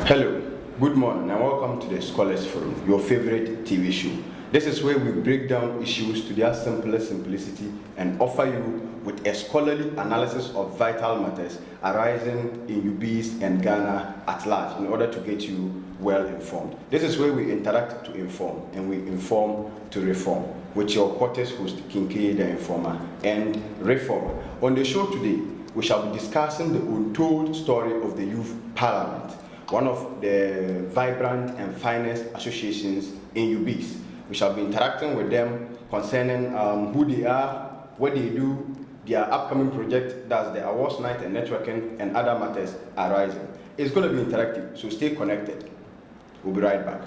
Hello, good morning and welcome to the Scholars Forum, your favorite TV show. This is where we break down issues to their simplest simplicity and offer you with a scholarly analysis of vital matters arising in UBIDS and Ghana at large in order to get you well informed. This is where we interact to inform and we inform to reform with your quarters host, Kinke the Informer and Reformer. On the show today, we shall be discussing the untold story of the Youth Parliament, one of the vibrant and finest associations in UBIDS. We shall be interacting with them concerning who they are, what they do, their upcoming project, that's the awards night and networking, and other matters arising. It's going to be interactive, so stay connected. We'll be right back.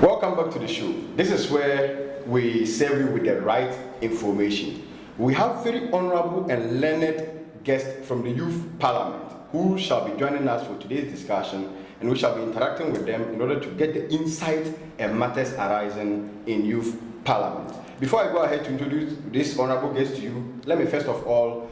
Welcome back to the show. This is where we serve you with the right information. We have very honorable and learned guests from the Youth Parliament who shall be joining us for today's discussion, and we shall be interacting with them in order to get the insight and matters arising in Youth Parliament. Before I go ahead to introduce this honorable guest to you, let me first of all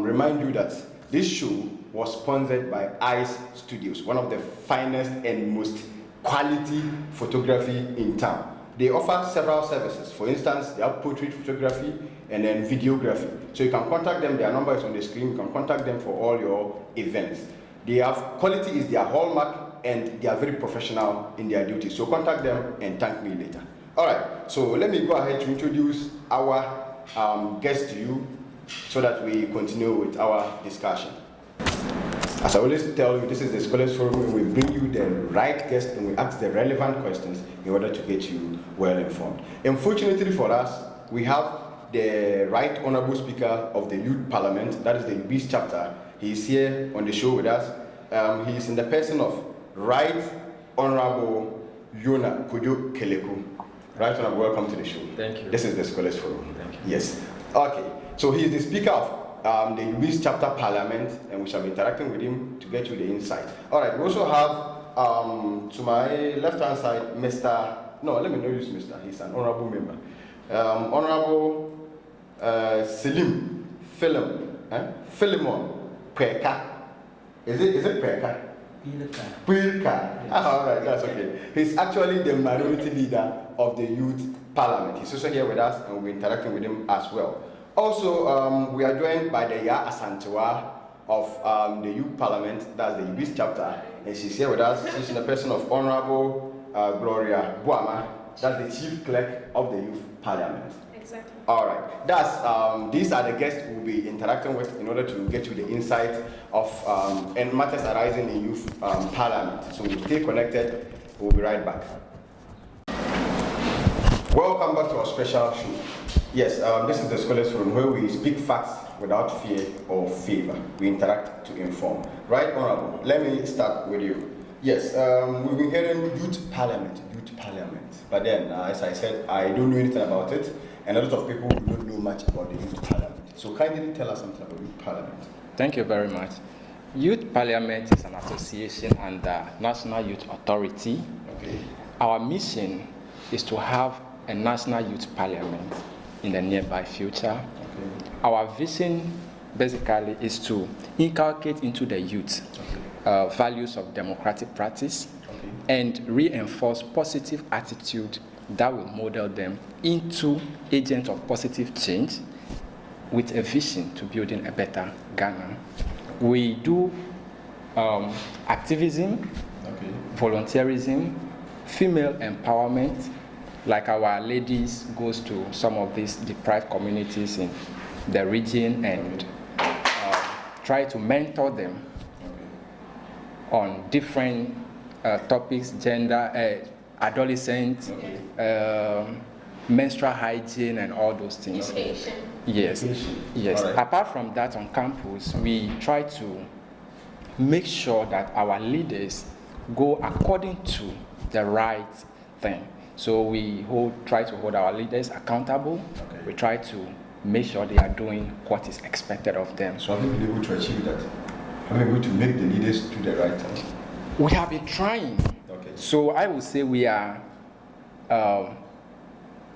remind you that this show was sponsored by ICE Studios, one of the finest and most quality photography in town. They offer several services. For instance, they have portrait photography and then videography. So you can contact them, their number is on the screen, you can contact them for all your events. They have, quality is their hallmark, and they are very professional in their duties. So contact them and thank me later. All right, so let me go ahead to introduce our guest to you so that we continue with our discussion. As I always tell you, this is the Scholars Forum, and we bring you the right guest and we ask the relevant questions in order to get you well informed. Unfortunately for us, we have the right honorable speaker of the Youth Parliament, that is the UBIDS chapter. He is here on the show with us. He is in the person of Right Honorable Yona Kojo Keleku. Right Honorable, welcome to the show. Thank you. This is the Scholars Forum. Thank you. Yes. Okay. So he is the speaker of the UBIDS chapter parliament, and we shall be interacting with him to get you the insight. All right. We also have to my left-hand side, Mr. No, let me not use Mr. He's an honorable member. Honorable Selim Philemon Pweka. Is it Pweka? Pilka. All right, that's okay. He's actually the minority leader of the Youth Parliament. He's also here with us, and we'll be interacting with him as well. Also, we are joined by the Ya Asantewa of the Youth Parliament, that's the UBIDS chapter, and she's here with us. She's in the person of Honorable Gloria Buama, that's the Chief Clerk of the Youth Parliament. Exactly. All right. That's these are the guests we'll be interacting with in order to get you the insight of and matters arising in Youth Parliament. So stay connected. We'll be right back. Welcome back to our special show. Yes, this is the Scholars Forum where we speak facts without fear or favor. We interact to inform. Right, Honorable? Let me start with you. Yes, we've been hearing Youth Parliament. But then, as I said, I don't know anything about it, and a lot of people don't know much about the Youth Parliament. So kindly tell us something about Youth Parliament. Thank you very much. Youth Parliament is an association under National Youth Authority. Okay. Our mission is to have a National Youth Parliament in the nearby future. Okay. Our vision basically is to inculcate into the youth values of democratic practice, okay, and reinforce positive attitude that will model them into agents of positive change with a vision to building a better Ghana. We do activism, okay, volunteerism, female empowerment, like our ladies goes to some of these deprived communities in the region and try to mentor them on different topics, gender, adolescent, menstrual hygiene, and all those things. Education. Yes, yes. Right. Apart from that, on campus, we try to make sure that our leaders go according to the right thing. So we try to hold our leaders accountable. Okay. We try to make sure they are doing what is expected of them. So have you been able to achieve that? Have you been able to make the leaders do the right thing? We have been trying. Okay. So I would say we are,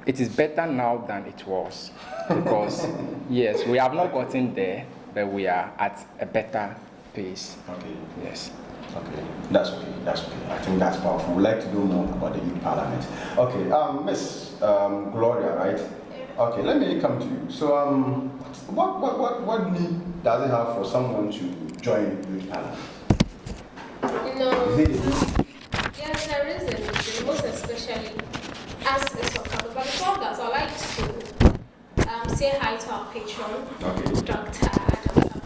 it is better now than it was. Because, yes, we have not gotten there, but we are at a better space. Okay. Yes. Okay. That's okay. That's okay. I think that's powerful. We'd like to know more about the Youth Parliament. Okay. Miss Gloria, right? Yeah. Okay. Let me come to you. So, what need does it have for someone to join Youth Parliament? Is it a need? Yes, there is a need, most especially as a soccer. But before that, I'd like to say hi to our patron, Okay. Dr. Adam.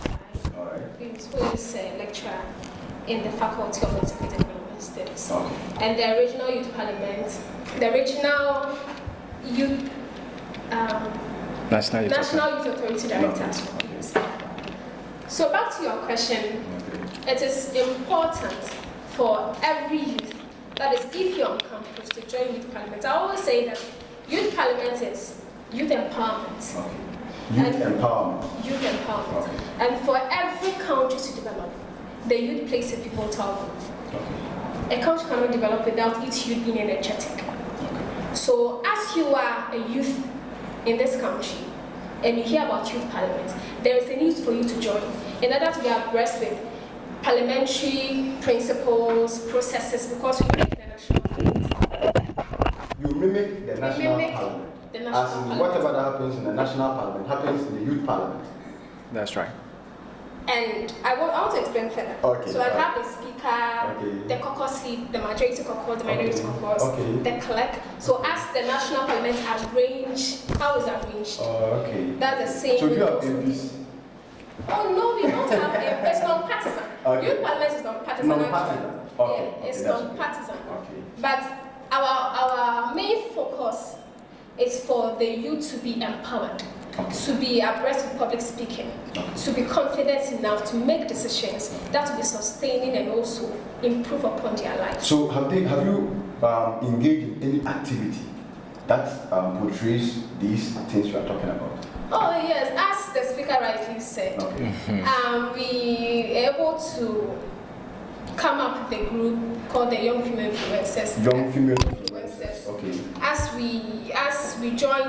All right. Who is a lecturer in the Faculty of Integrated Development Studies. Okay. And the original Youth Parliament, the original Youth National Youth Authority Directors. So back to your question, it is important for every youth, that is, if you're on campus, to join Youth Parliament. I always say that Youth Parliament is youth empowerment. Okay. Youth empowerment. Youth empowerment. Okay. And for every country to develop, the youth plays a pivotal role. Okay. A country cannot develop without its youth being energetic. Okay. So as you are a youth in this country, and you hear about Youth Parliament, there is a need for you to join in order to be abreast with parliamentary principles, processes, because we make the national parliament. You mimic the national parliament. The national As in parliament. whatever that happens in the national parliament happens in the Youth Parliament. That's right. And I want to explain further. Okay. So I have the speaker, Okay. the caucus lead, the majority caucus, the minority caucus, Okay. the clerk. So as the national parliament arranged, how is arranged? Okay. That's the same. So do you have MPs? Oh no, we don't have it. It's non-partisan. Okay. Youth Parliament is non-partisan. Non-partisan. actually. Okay. Yeah, it's Okay, that's non-partisan. Okay. But our main focus is for the youth to be empowered, to be abreast with public speaking, to be confident enough to make decisions that will be sustaining and also improve upon their lives. So have you engaged in any activity that portrays these things you are talking about? Oh yes, as the speaker rightly said, Okay. we were able to come up with a group called the Young Female Influencers. Young female influencers. Okay. As we join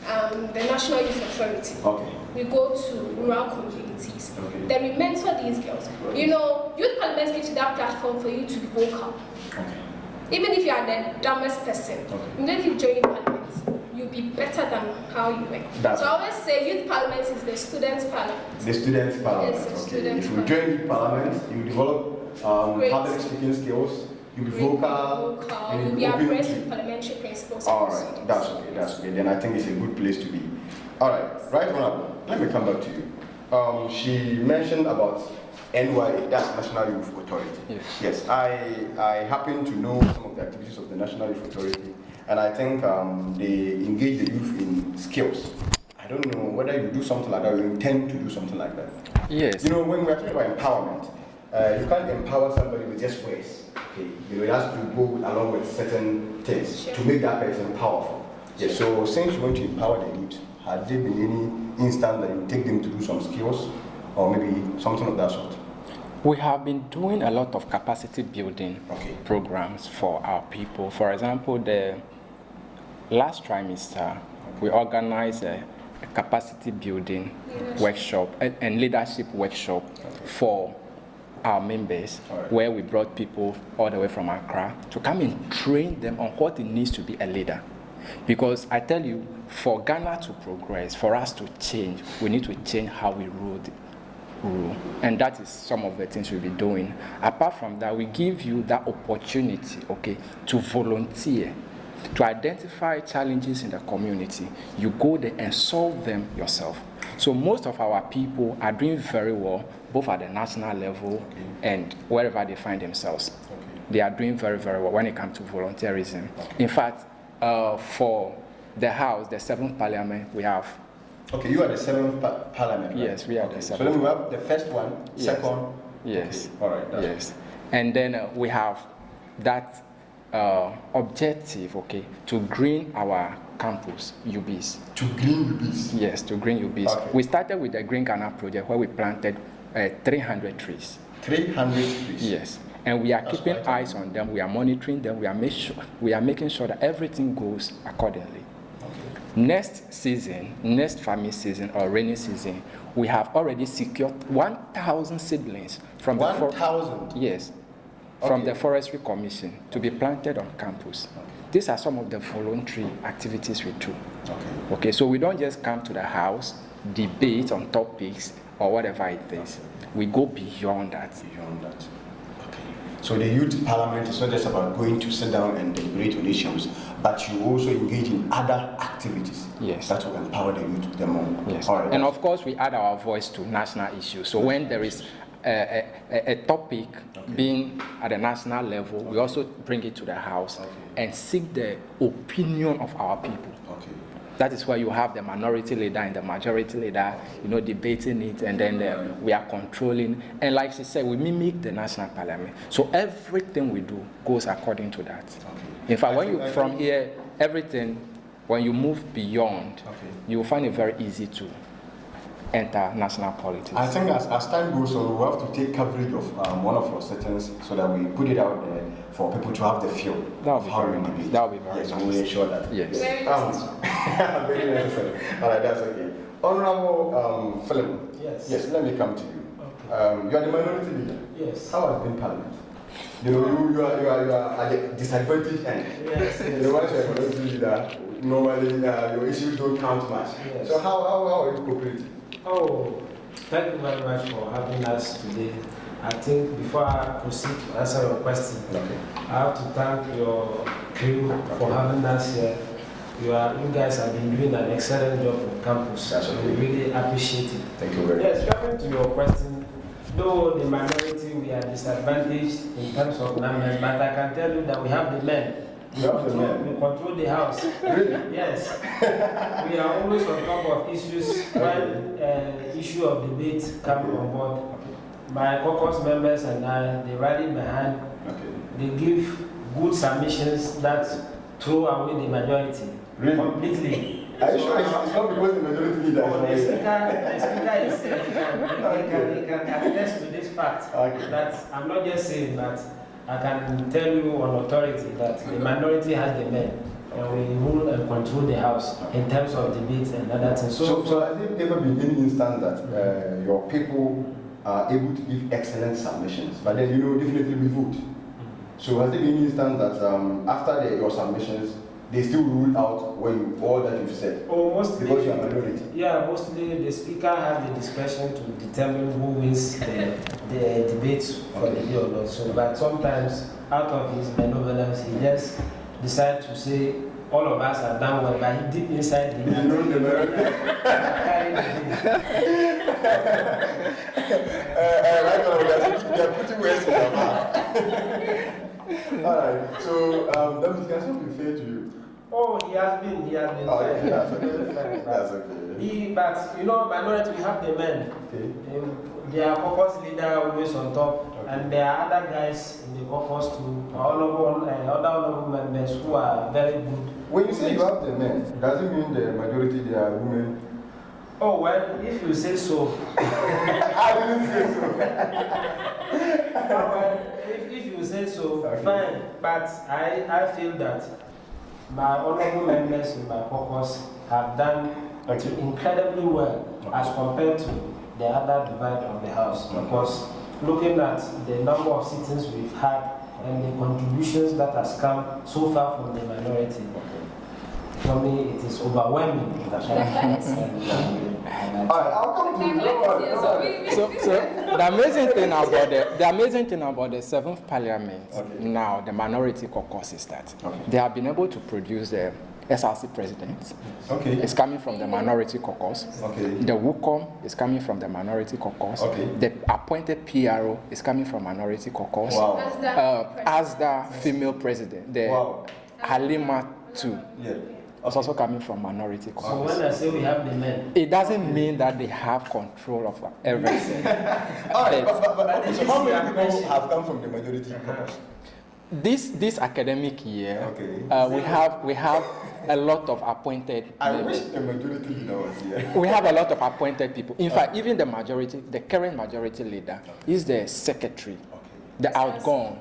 the National Youth Authority, Okay. we go to rural communities. Okay. Then we mentor these girls. You know, Youth Parliament gives you that platform for you to be vocal. Okay. Even if you are the dumbest person, Okay. immediately you join Parliament, you'll be better than how you were. That's So I always say Youth Parliament is the students' parliament. The students' parliament. Yes, the Okay. students' If you join the parliament, you develop Great. public speaking skills. You'll be vocal. And You'll be open abreast to- with parliamentary principles. All and right, procedures. that's okay, that's okay. Then I think it's a good place to be. All right, right, Honorable, let me come back to you. She mentioned about NYA, that's National Youth Authority. Yes. Yes, I happen to know some of the activities of the National Youth Authority, and I think they engage the youth in skills. I don't know whether you do something like that or you intend to do something like that. Yes. You know, when we're talking about empowerment, you can't empower somebody with just words. Okay, you know, it has to go along with certain things to make that person powerful. Yes. So since you want to empower the youth, has there been any instance that you take them to do some skills, or maybe something of that sort? We have been doing a lot of capacity building programs for our people. For example, the last trimester, we organized a capacity building workshop and leadership workshop for our members, where we brought people all the way from Accra to come and train them on what it needs to be a leader. Because I tell you, for Ghana to progress, for us to change, we need to change how we rule. And that is some of the things we'll be doing. Apart from that, we give you that opportunity, okay, to volunteer, to identify challenges in the community. You go there and solve them yourself. So most of our people are doing very well, both at the national level and wherever they find themselves. They are doing very, very well when it comes to volunteerism. In fact, for the House, the 7th Parliament, we have. Okay, you are the 7th Parliament, right? Yes, we are the 7th. So then we have the first one, Yes. second. Yes. Okay. All right. That's Yes. And then we have that objective, okay, to green our campus, UBIDS. To green UBIDS. Yes, to green UBIDS. Okay. We started with the Green Ghana project where we planted 300 trees. 300 trees. Yes. And we are That's keeping quite eyes on them. We are monitoring them. We are making sure that everything goes accordingly. Next season, next farming season or rainy season, we have already secured 1,000 seedlings from 1,000? Yes, from Okay. the Forestry Commission to be planted on campus. Okay. These are some of the voluntary activities we do. Okay. Okay, so we don't just come to the house, debate on topics or whatever it is. We go beyond that. Beyond that. Okay. So the Youth Parliament is not just about going to sit down and deliberate on issues, but you also engage in other activities. Yes. That will empower the youth the more. Yes. All right. And of course, we add our voice to national issues. So when there is a topic being at the national level, we also bring it to the House and seek the opinion of our people. Okay. That is why you have the minority leader and the majority leader, debating it, and then we are controlling. And like she said, we mimic the national parliament. So everything we do goes according to that. Okay. In fact, from here, everything, when you move beyond, you will find it very easy to enter national politics. I think as time goes on, we have to take coverage of one of your settings so that we put it out there for people to have the feel of how we debate. That would be very Yes, nice. we will ensure that. Yes. Very necessary. Very necessary. All right, that's okay. Honorable Philemon. Yes. Yes, let me come to you. Okay. You are the minority leader. Yes. How has been Parliament? You are at the disadvantaged end. Yes. Once you are a minority leader, normally your issues don't count much. Yes. So how are you cooperating? Oh, thank you very much for having us today. I think before I proceed to answer your question, I have to thank your crew for having us here. You guys have been doing an excellent job on campus. So we really appreciate it. Thank you very much. Yes, coming to your question, though the minority we are disadvantaged in terms of numbers, but I can tell you that we have the men. We control the house. Really? Yes. We are always on top of issues. When issue of debate come on board, my caucus members and I, they rally behind. They give good submissions that throw away the majority. Really? Completely. Are you sure it's not because the majority leader The is speaker is he can attest to this fact. That I'm not just saying that. I can tell you on authority that the minority has the men, and we rule and control the house in terms of debates and other things. So has there ever been any instance that your people are able to give excellent submissions, but then definitely we vote? So has there been any instance that after your submissions, they still rule out all that you've said? Oh, mostly, because you are minority. Yeah, mostly the speaker has the discretion to determine who wins the debate for the day or not. So, but sometimes, out of his benevolence, he just decides to say all of us have done well, but he deep inside the You know the minority. Right now, they are putting words in your mouth. All right. So that means he has not been fair to you. Oh, he has been Oh, fair. yeah, that's okay. That's okay. But minority, we have the men. Okay. Their caucus leader always on top, and there are other guys in the caucus too, other honorable members who are very good. When you say you have the men, does it mean the majority they are women? Oh, well, if you say so. I didn't say so. Well, if you say so, fine. But I feel that my honorable members in my caucus have done incredibly well as compared to the other divide of the house. Because looking at the number of sittings we've had and the contributions that has come so far from the minority, for me it is overwhelming. I'll come to you. So the amazing thing about the 7th Parliament now, the minority caucus, is that they have been able to produce the SRC president. It's coming from the minority caucus. The WUCOM is coming from the minority caucus. The appointed PRO is coming from minority caucus. ASDA female president, the Halima too. It's also coming from minority caucus. So when I say we have the men, it doesn't mean that they have control of everything. But so how many people have come from the majority caucus? This academic year, we have a lot of appointed. I wish the majority leader was here. We have a lot of appointed people. In fact, even the current majority leader is the secretary, the outgone.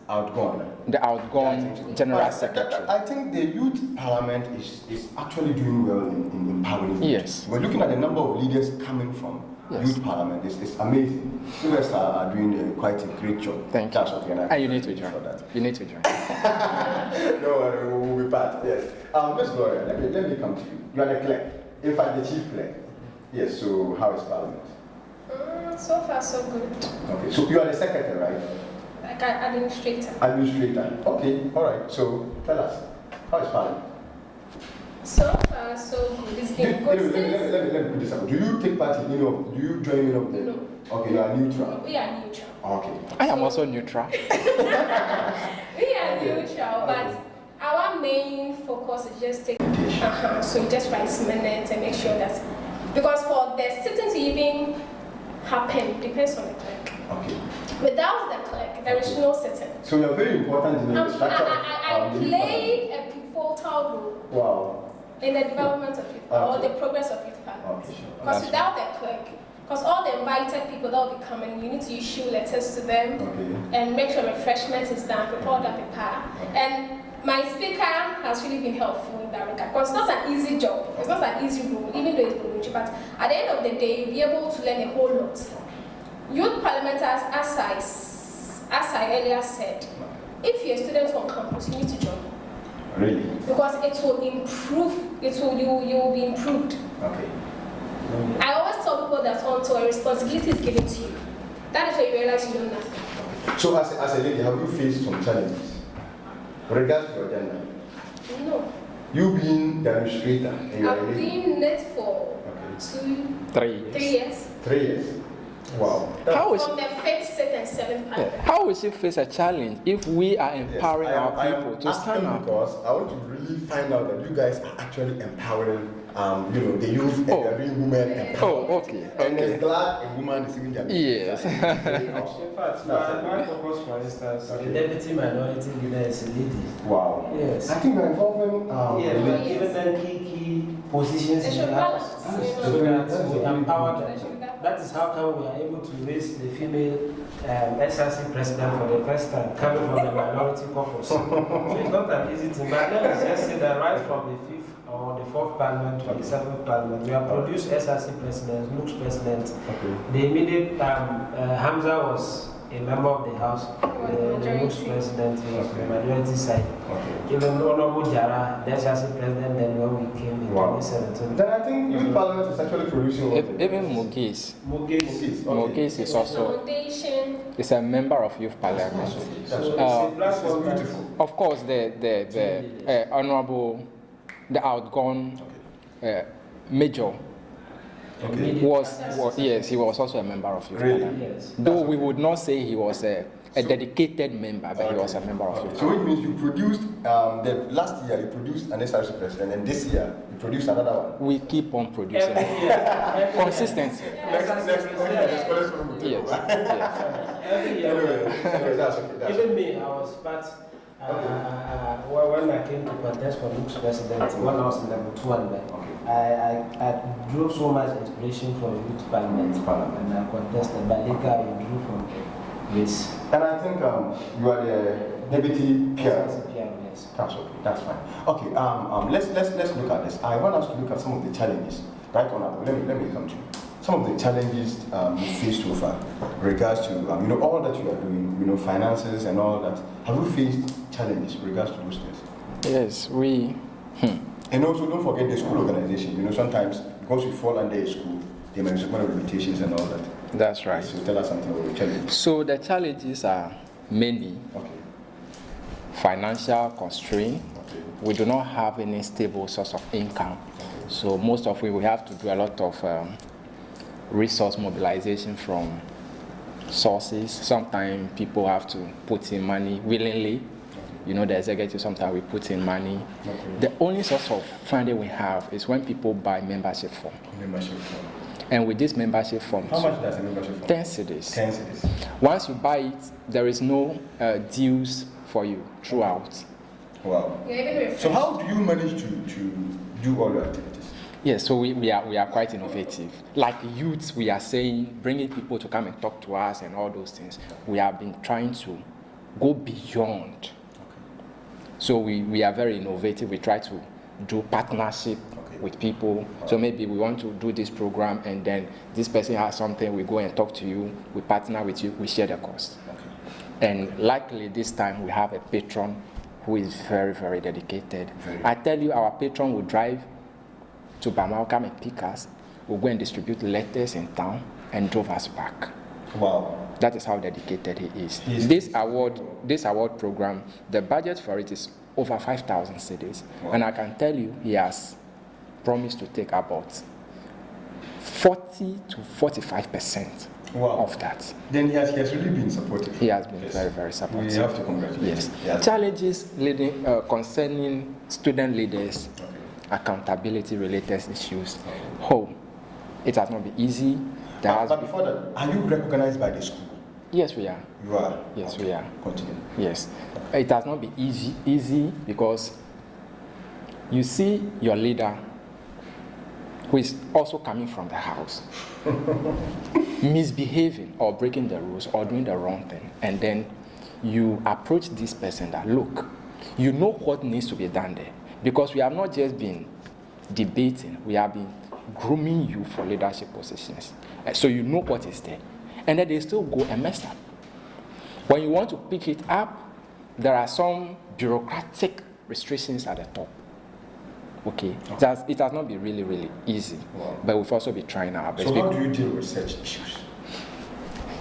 outgone. The outgone Yeah, I think so. General Secretary. I think the Youth Parliament is actually doing well in empowering youth. Yes. We're looking at the number of leaders coming from Youth Parliament. It's amazing. You guys are doing quite a great job. Thank That's you. okay, and And you need to join. for that. You need to join. No worry, we'll be part. Yes. Miss Gloria, let me come to you. You are the clerk. In fact, the chief clerk. Yes. So how is Parliament? So far, so good. Okay. So you are the secretary, right? Like an administrator. Administrator. Okay. All right. So tell us, how is Parliament? So far, so good. It's been good since. Let me put this up. Do you take part in any of? Do you join any of them? No. Okay, you are neutral. We are neutral. Okay. I am also neutral. We are neutral, but our main focus is just take. So we just write minutes and make sure that, because for the sitting to even happen depends on the clerk. Okay. Without the clerk, there is no sitting. So you are very important in the structure. I play a pivotal role. Wow. In the development of youth or the progress of youth parliament. Okay, sure. Because without the clerk, because all the invited people that will be coming, you need to issue letters to them and make sure refreshment is done, prepare the paper. And my speaker has really been helpful in that regard. Because it's not an easy job, it's not an easy role, even though it's voluntary, but at the end of the day, you'll be able to learn a whole lot. Youth parliament, as I earlier said, if you're a student on campus, you need to join. Really? Because it will improve, you will be improved. Okay. I always tell people that until a responsibility is given to you, that is when you realize you know nothing. So as a lady, have you faced some challenges with regards to your gender? No. You being the administrator and you are a I've lady? been in it for 3 years. 3 years. 3 years. Wow. How is From the 5th, 6th, and 7th parliament. how will she face a challenge if we are empowering our people to stand up? Because I want to really find out that you guys are actually empowering, the youth and they're doing women empowerment. Oh, okay, And okay. it's glad a woman is even there. Yes. In fact, my purpose, for instance, the deputy minority leader is a lady. Wow. Yes. I think we're involving Yeah, the we're ladies. giving them key positions They in should the house. balance, you know. So that we empower They should them. balance. That is how come we are able to raise the female SRC president for the first time, coming from the minority caucus. So it's not an easy thing. But let us just say that right from the 5th or the 4th parliament to the 7th parliament, we have produced SRC presidents, Luke's president. The immediate Hamza was a member of the house, the Luke's president was the majority side. Even Honorable Jara, the SRC president, then when we came in 2017. Then I think youth parliament is actually producing Even Mugis. Mugis is also Foundation. is a member of Youth Parliament. So it's a platform that Of course, the honorable, the outgone major was yes, he was also a member of Youth Parliament. yes. Though we would not say he was a dedicated member, but he was a member of Youth So it means you produced, the last year you produced an SRC president, and this year you produced another one. We keep on producing. Every year. Consistency. Next, Yes. Yes. Every year. Anyway, that's okay. Even me, I was part. When I came to contest for Luke's president, when I was in level 2 and I drew so much inspiration from Youth Parliament, and I contested, but later I withdrew from this. And I think you are the deputy PR. Yes. That's okay. That's fine. Okay. Let's look at this. I want us to look at some of the challenges. Right on. Let me come to you. Some of the challenges you faced so far, regards to all that you are doing, finances and all that. Have you faced challenges regards to those things? Yes, we. And also, don't forget the school organization. Sometimes because we fall under a school, there may be some kind of limitations and all that. That's right. So tell us something about the challenges. So the challenges are mainly financial constraint. We do not have any stable source of income. So most of it, we have to do a lot of resource mobilization from sources. Sometimes people have to put in money willingly. The executive, sometimes we put in money. The only source of funding we have is when people buy membership form. And with this membership form, how much does a membership form? 10 cedis. 10 cedis. Once you buy it, there is no dues for you throughout. Wow. So how do you manage to do all your activities? Yes, so we are quite innovative. Like youths, we are saying, bringing people to come and talk to us and all those things. We have been trying to go beyond. So we are very innovative. We try to do partnership with people. So maybe we want to do this program, and then this person has something, we go and talk to you, we partner with you, we share the cost. And luckily this time we have a patron who is very, very dedicated. I tell you, our patron will drive to Bamau, come and pick us, we'll go and distribute letters in town, and drove us back. Wow. That is how dedicated he is. This award program, the budget for it is over 5,000 cedis. Wow. And I can tell you, he has promised to take about 40 to 45% of that. Then he has really been supportive. He has been very, very supportive. We have to congratulate him. Yes. Challenges concerning student leaders, accountability related issues. It has not been easy. But before that, are you recognized by the school? Yes, we are. You are? Yes, we are. Continue. Yes. It has not been easy because you see your leader who is also coming from the house misbehaving or breaking the rules or doing the wrong thing, and then you approach this person that, look, you know what needs to be done there, because we have not just been debating, we have been grooming you for leadership positions, so you know what is there, and then they still go and mess up. When you want to pick it up, there are some bureaucratic restrictions at the top. Okay. It has not been really, really easy. Wow. But we've also been trying our best. So how do you deal with such issues?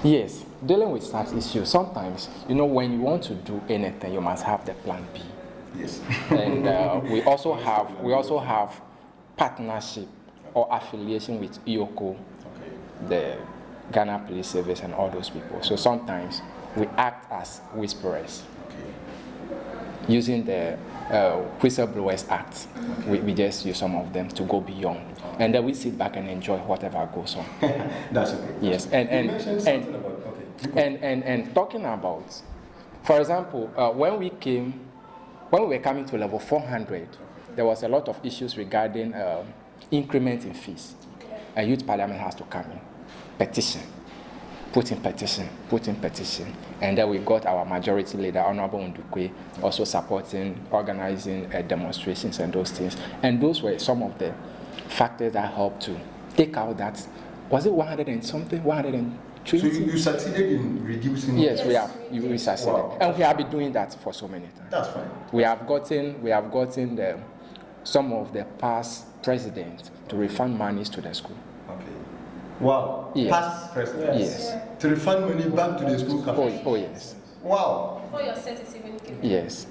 Yes, dealing with such issues, sometimes, when you want to do anything, you must have the plan B. Yes. And we also have partnership or affiliation with IOCO, the Ghana Police Service, and all those people. So sometimes we act as whisperers, using the Whistleblowers Act. We just use some of them to go beyond, and then we sit back and enjoy whatever goes on. That's okay. Yes, and talking about, for example, when we were coming to level 400, there was a lot of issues regarding increment in fees. A Youth Parliament has to come in, put in petition, and then we got our majority leader, Honorable Ndukwe, also supporting, organizing demonstrations and those things. And those were some of the factors that helped to take out that, was it 100 and something, 120? So you succeeded in reducing? Yes, we succeeded. Wow. And we have been doing that for so many times. That's fine. We have gotten some of the past presidents to refund monies to the school. Wow. Yes. Past president. Yes. To refund money back to the school cafe. Oh yes. Wow. Before your set is even given. Yes.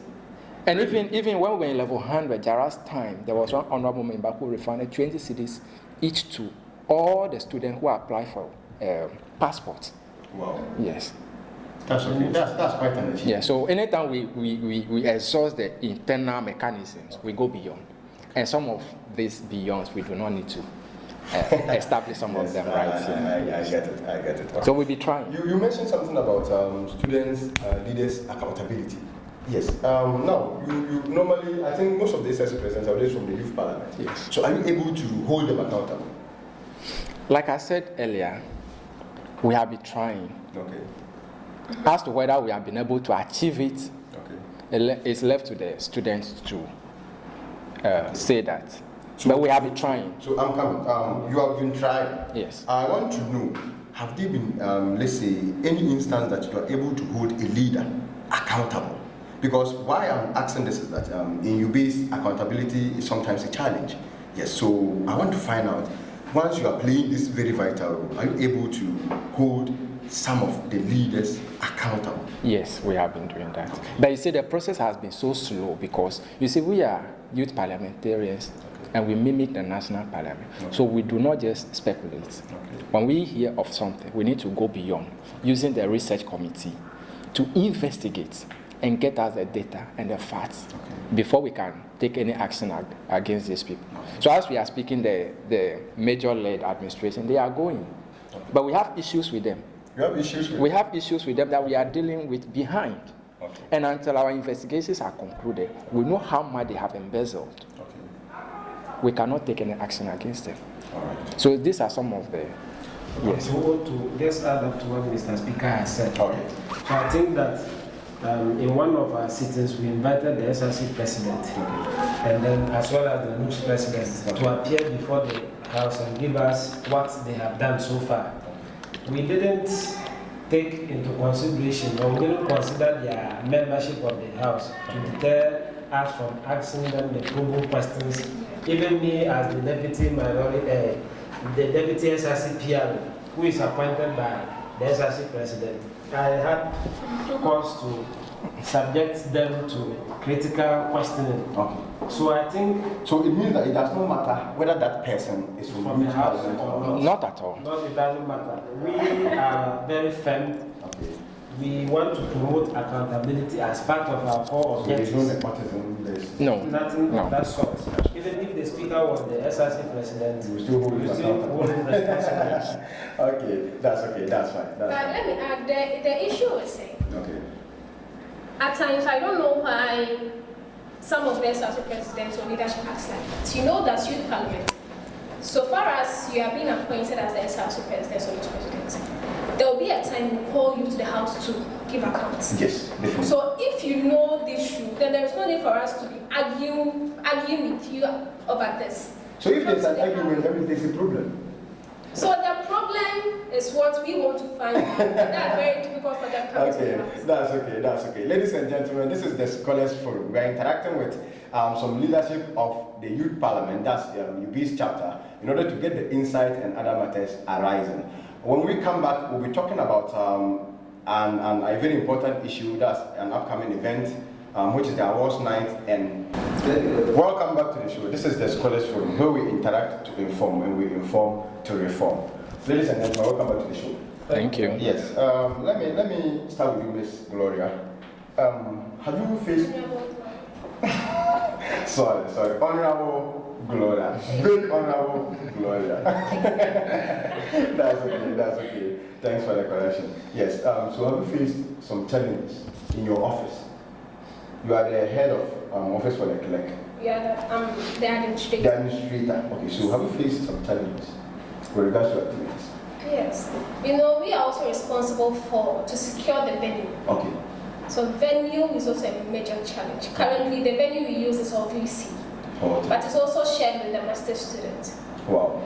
And even when we were in level 100, Jara's time, there was one honorable member who refunded 20 cedis each to all the students who applied for passports. Wow. Yes. That's okay. That's quite an achievement. Yeah. So anytime we exhaust the internal mechanisms, we go beyond. And some of these beyonds, we do not need to establish some of them, right? I get it. Wow. So we'll be trying. You mentioned something about students, leaders, accountability. Yes. Now, you normally, I think most of the SSC presidents are from the Youth Parliament. Yes. So are you able to hold them accountable? Like I said earlier, we have been trying. Okay. As to whether we have been able to achieve it, it's left to the students to say that. So, but we have been trying. So I'm coming. You have been trying. Yes. I want to know, have there been, let's say, any instance that you are able to hold a leader accountable? Because why I'm asking this is that in UBIDS, accountability is sometimes a challenge. Yes. So I want to find out, once you are playing this very vital role, are you able to hold some of the leaders accountable? Yes, we have been doing that. But you see, the process has been so slow because, you see, we are youth parliamentarians and we mimic the national parliament. So we do not just speculate. When we hear of something, we need to go beyond, using the research committee to investigate and get us the data and the facts before we can take any action against these people. So as we are speaking, the major-led administration, they are going. But we have issues with them. You have issues with We have issues with them that we are dealing with behind. And until our investigations are concluded, we know how much they have embezzled. We cannot take any action against them. So these are some of the... Yes. To just add up to what Mr. Speaker has said. So I think that in one of our sittings, we invited the SRC president and then as well as the NUPS president to appear before the House and give us what they have done so far. We didn't take into consideration, or we didn't consider their membership of the House to deter us from asking them the probing questions. Even me as the deputy minority, the deputy SRC PR, who is appointed by the SRC president, I had cause to subject them to critical questioning. Okay. So I think. So it means that it does not matter whether that person is from the Youth House Parliament or or not. Not at all. No, it doesn't matter. We are very firm. Okay. We want to promote accountability as part of our core So there's no objectives. nepotism, there's No. Nothing No. of that sort. Even if the speaker was the SRC president, you still hold we it still accountable. hold him responsible. Okay, that's fine. That's But let me add, the issue is saying, okay. at times I don't know why some of the SRC presidents or leadership acts like that. You know that Youth Parliament, so far as you are being appointed as the SRC president or youth president, there will be a time we call you to the House to give accounts. Yes, definitely. So if you know this rule, then there is no need for us to be arguing with you about this. So if there's an argument, that means there's a problem. So the problem is what we want to find out. That's very difficult for them to come to Okay, the House. that's okay. Ladies and gentlemen, this is the Scholars Forum. We are interacting with some leadership of the Youth Parliament, that's the UBIDS chapter, in order to get the insight and other matters arising. When we come back, we'll be talking about a very important issue, that's an upcoming event, which is the awards night. And welcome back to the show. This is the Scholars Forum, where we interact to inform and we inform to reform. Ladies and gentlemen, welcome back to the show. Thank you. Yes. Let me start with you, Miss Gloria. Have you faced? sorry, Honorable Gloria, very Honorable Gloria. That's okay. Thanks for the correction. Yes. So have you faced some challenges in your office? You are the head of office for the clerk. Yeah, the administrator. The administrator. Okay. So have you faced some challenges with regards to activities? Yes. You know, we are also responsible to secure the venue. Okay. So venue is also a major challenge. Currently, the venue we use is OVC, but it's also shared with the master student. Wow.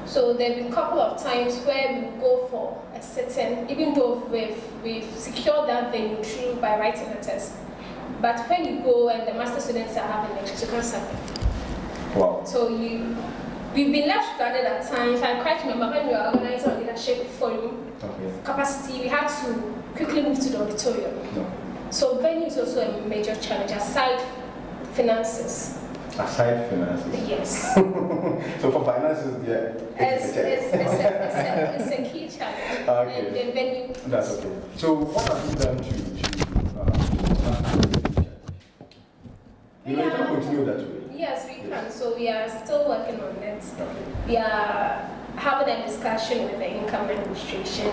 So there have been a couple of times where we go for a certain, even though we've secured that venue through by writing a test, but when you go and the master students are having lectures, you can't serve them. Wow. So we've been left stranded at times. I quite remember when we were organizing our leadership forum capacity, we had to quickly move to the auditorium. No. So venue is also a major challenge aside finances. Aside finances. Yes. So for finances, yeah, it's a key challenge. Okay. And the venue. That's okay. So what have you done to you know, you can continue that way? Yes, we can. So we are still working on it. Okay. We are having a discussion with the income administration,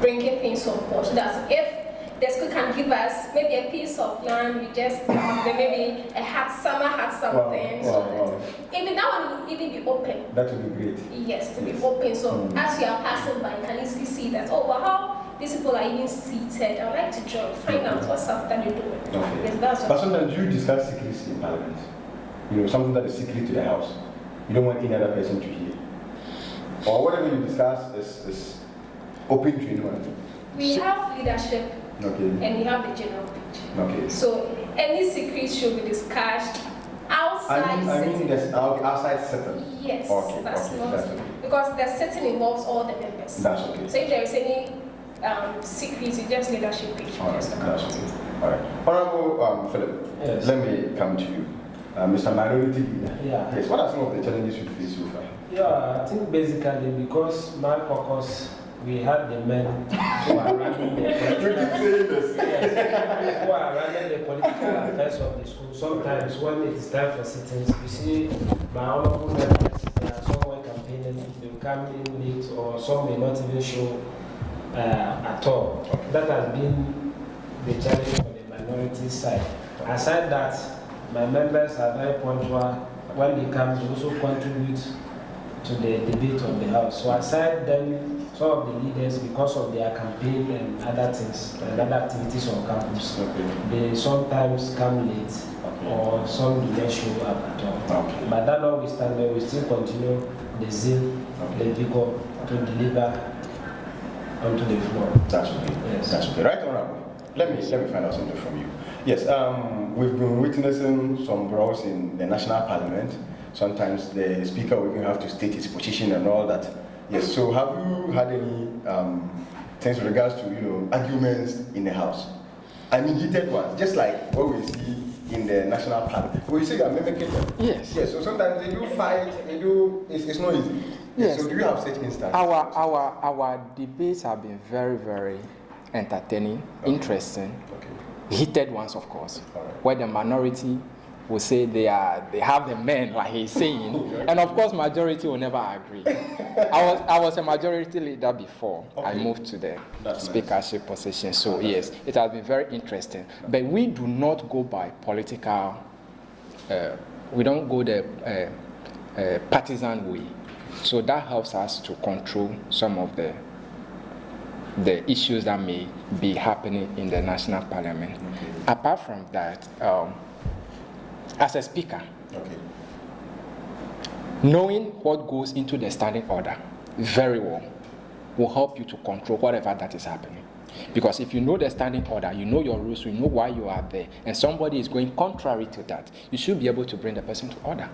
bringing things on board. So that if the school can give us maybe a piece of land, we just maybe a summer hat something. Wow. Even that one will even be open. That would be great. Yes, to be open. So as you are passing by, you can easily see that, oh, well, how these people are even seated. I would like to join, find out what's up that you're doing. Okay. Yes, that's But what. sometimes you discuss secrecy in Parliament. You know, something that is secret to the House. You don't want any other person to hear. Or whatever you discuss is open to anyone. We have leadership. Okay. And we have the general pitch. Okay. So any secrets should be discussed outside. I mean, there's outside setting. Yes, Okay, that's okay, not that's okay. because the setting involves all the members. That's okay. So if there is any secrets, you just leadership pitch. All right, Just that's okay. All right. Honorable Philip, Yes. let me come to you. Mr. Minority Leader. Yeah. Yes, what are some of the challenges you face so far? Yeah, I think basically because my caucus, we had the men who are running the who are running the political affairs of the school. Sometimes when it is time for sittings, you see my honorable members, they are somewhere campaigning, they will come in late or some may not even show at all. That has been the challenge for the minority side. Aside that, my members are very punctual. When they come, they also contribute to the debate of the House. So aside them some of the leaders, because of their campaign and other things and other activities on campus, they sometimes come late or some do not show up at all. But that notwithstanding, we still continue the zeal, the vigor to deliver onto the floor. That's okay. Yes. That's okay. Right, Honorable. Let me find out something from you. Yes, we've been witnessing some brawls in the National Parliament. Sometimes the Speaker will even have to state his position and all that. Yes, so have you had any things with regards to, arguments in the House? I mean, heated ones, just like what we see in the National Parliament. Well, you say you are mimicking them. Yes. Yes, so sometimes they do fight, it's not easy. Yes. So do you have such instances? Our debates have been very, very entertaining, interesting, heated ones, of course, where the minority will say they have the men, like he's saying, and of course majority will never agree. I was a majority leader before I moved to the speakership position, so yes, it has been very interesting. But we do not go by political, we don't go the partisan way, so that helps us to control some of the issues that may be happening in the National Parliament. Apart from that, as a speaker, knowing what goes into the standing order very well will help you to control whatever that is happening. Because if you know the standing order, you know your rules, you know why you are there, and somebody is going contrary to that, you should be able to bring the person to order.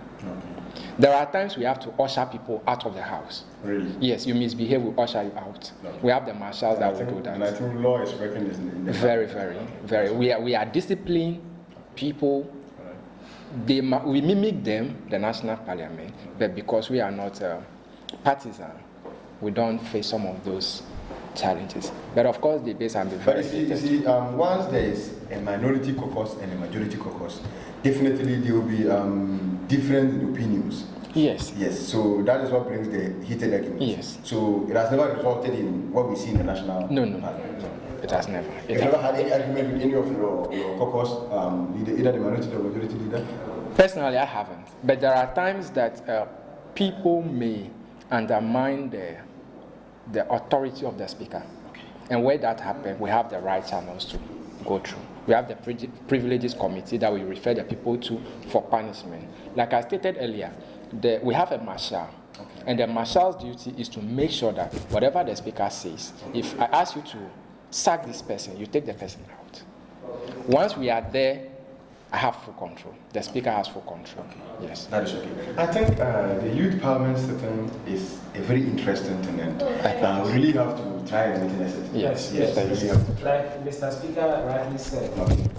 There are times we have to usher people out of the house. Really? Yes, you misbehave, we usher you out. We have the marshals that will do that. And I think law is working in the very, very, very. We are disciplined people. We mimic them, the National Parliament, but because we are not partisan, we don't face some of those challenges. But of course, the debates have been very interesting. Once there is a minority caucus and a majority caucus, definitely there will be different opinions. Yes. Yes, so that is what brings the heated arguments. Yes. So it has never resulted in what we see in the National Parliament. No. It has never. You've never had any argument with any of your caucus leader, either the minority or majority leader? Personally, I haven't. But there are times that people may undermine the authority of the speaker. And where that happens, we have the right channels to go through. We have the privileges committee that we refer the people to for punishment. Like I stated earlier, we have a marshal. And the marshal's duty is to make sure that whatever the speaker says, if I ask you to sack this person, you take the person out. Once we are there, I have full control. The speaker has full control. Yes. That is okay. I think the Youth Parliament system is a very interesting thing, and we really have to try and witness it. Yes. Really have to try. Like Mr. Speaker rightly said,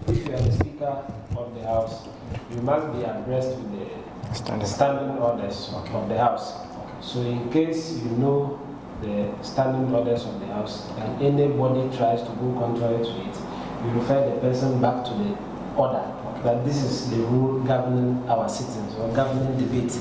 if you are the Speaker of the House, you must be abreast with the standing orders of the House. So in case you know the standing orders of the House and anybody tries to go contrary to it, you refer the person back to the order. That this is the rule governing our sittings or governing debate.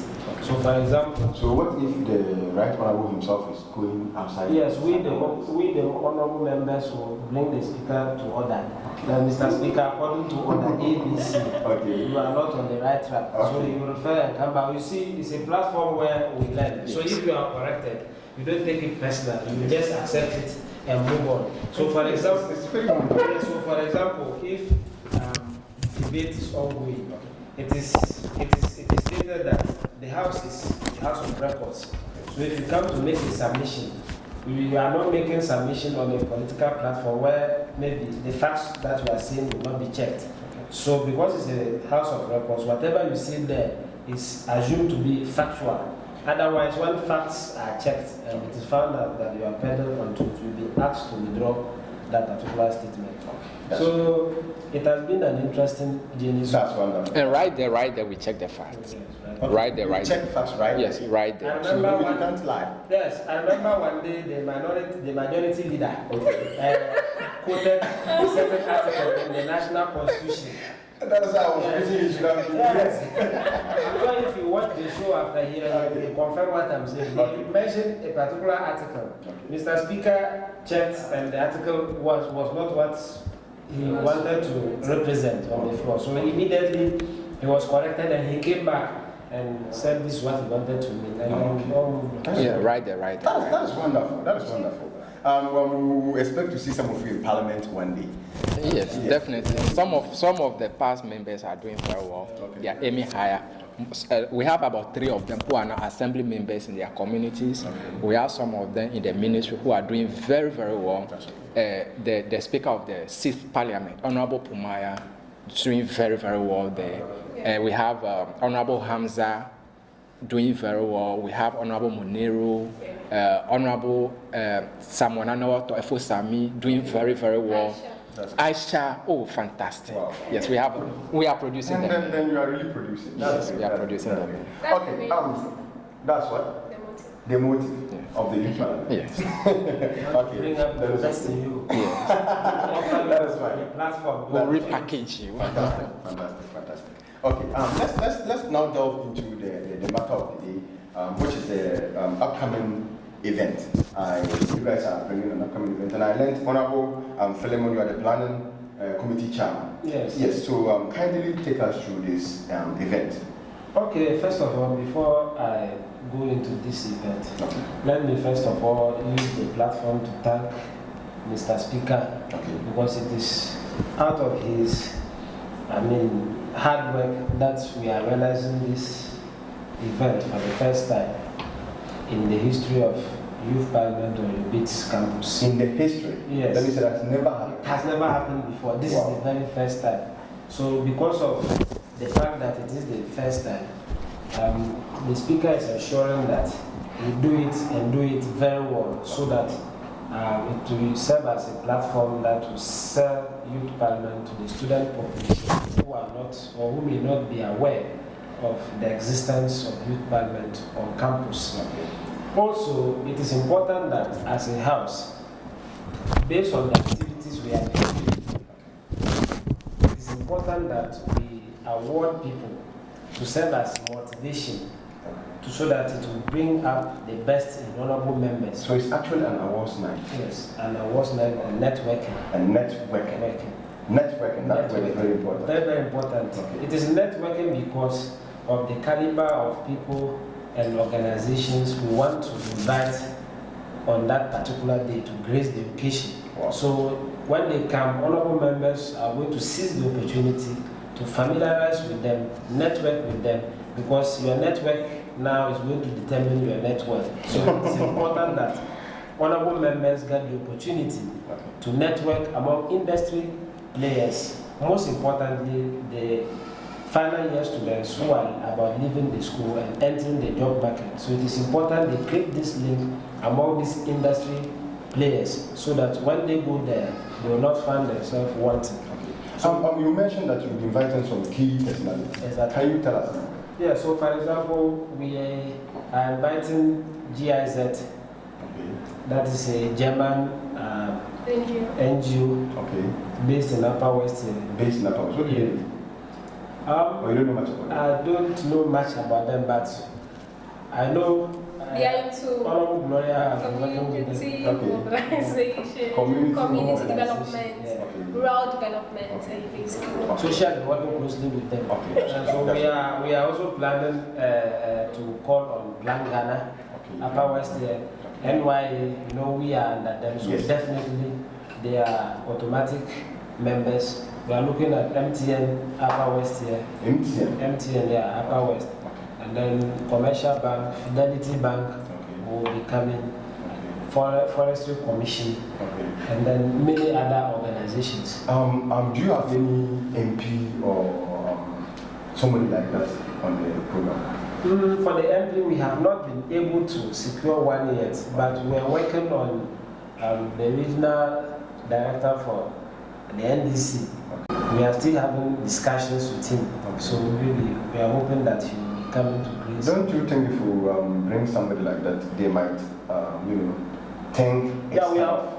So, for example, so what if the Right Honourable himself is going outside? Yes, we the honourable members will bring the speaker to order. Then, Mr. Speaker, according to order ABC, you are not on the right track. So you refer and come back. You see, it's a platform where we learn. So if you are corrected, you don't take it personal. You just accept it and move on. So, for example, if debate is ongoing, it is stated that the House is the House of Records. So if you come to make a submission, you are not making submission on a political platform where maybe the facts that you are saying will not be checked. So because it's a House of Records, whatever you say there is assumed to be factual. Otherwise, when facts are checked and it is found out that you are peddling on truth, you will be asked to withdraw that particular statement. So it has been an interesting journey. That's wonderful. And right there, we check the facts. Right there. Check the facts, right? Yes, right there. I remember you can't lie. Yes, I remember one day the majority leader quoted a certain article in the National Constitution. That's how I was reading it. Yes. I'm sure if you watch the show after here, you will confirm what I'm saying. He mentioned a particular article. Mr. Speaker checked, and the article was not what he wanted to represent on the floor. So immediately he was corrected and he came back and said this is what he wanted to mean. And right there. That is wonderful. That is wonderful. We expect to see some of you in Parliament one day. Yes, definitely. Some of the past members are doing very well. Okay. They are aiming higher. We have about 3 of them who are now assembly members in their communities. Okay. We have some of them in the ministry who are doing very, very well. The Speaker of the 6th Parliament, Honorable Pumaya, doing very, very well there. We have Honorable Hamza doing very well. We have Honorable Monero, Honorable Samonanawa Toefo Sami doing very, very well. Aisha, oh, fantastic. Wow. Yes, we are producing And them. then you are really producing. Yes, we are producing them. Okay, that's what? The motive of the Youth Parliament. Yes. Okay. Bring up the best in you. Yes. That is fine. The platform. We'll repackage you. Fantastic. Okay, let's now delve into the matter of the day, which is the upcoming event. You guys are bringing an upcoming event, and I learned Honorable Philemon, you are the planning committee chairman. Yes. Yes. So kindly take us through this event. Okay. First of all, before I go into this event, let me first of all use the platform to thank Mr. Speaker, because it is out of his, hard work that we are realizing this event for the first time in the history of Youth Parliament of UBIDS campus. In the history? Yes. Let me say that's never happened. It has never happened before. This is the very first time. So because of the fact that it is the first time, the Speaker is ensuring that we do it and do it very well, so that it will serve as a platform that will sell Youth Parliament to the student population who are not or who may not be aware of the existence of Youth Parliament on campus. Also, it is important that as a house, based on the activities we are doing, it is important that we award people to serve as motivation, so that it will bring up the best in honorable members. So it's actually an awards night. Yes, an awards night and networking. And networking. Networking, that word is very important. Very, very important. Okay. It is networking because of the caliber of people and organizations we want to invite on that particular day to grace the occasion. Wow. So when they come, honorable members are going to seize the opportunity to familiarize with them, network with them, because your network now is going to determine your net worth. So it's important that honorable members get the opportunity to network among industry players, most importantly the final year students who are about leaving the school and entering the job market. So it is important they create this link among these industry players, so that when they go there, they will not find themselves wanting. So you mentioned that you've invited some key personalities. Exactly. Can you tell us now? Yeah, so for example, we are inviting GIZ. That is a German NGO based in Upper West here. Based in Upper West. What do you do? You don't know much about them? I don't know much about them, but I know they are into Honorable Gloria has been working with them. mobilization, community development, rural development, basically. So she has been working closely with them. So we are also planning to call on Blank Ghana, Upper West here. NY, we are under them, so definitely they are automatic members. We are looking at MTN, Upper West here. MTN, yeah, Upper West. And then Commercial Bank, Fidelity Bank will be coming, Forestry Commission, and then many other organizations. Do you have any MP or somebody like that on the program? For the MP, we have not been able to secure one yet, but we are working on the regional director for the NDC. We are still having discussions with him, so really we are hoping that he will be coming to Greece. Don't you think if we bring somebody like that, they might, think? Yeah,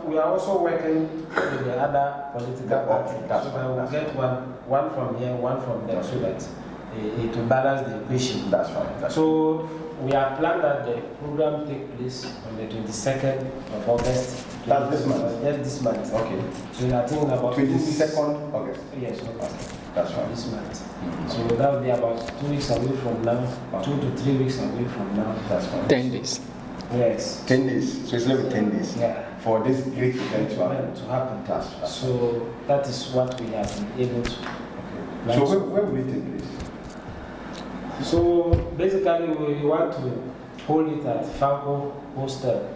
we are also working with the other political parties, so that we'll get one from here, one from there, so that it will balance the equation. That's fine. So we are planned that the program take place on the 22nd of August That's this month? Yes, this month. Okay. So I think about 22nd August. Yes, okay. That's fine. This month. So that will be about 2 weeks away from now, 2 to 3 weeks away from now. That's fine. 10 days. Yes. 10 days. So it's left with 10 days. Yeah. For this great event to happen. That's so that is what we have been able to. Okay. So where will it take place? So basically we want to hold it at Franco Hostel.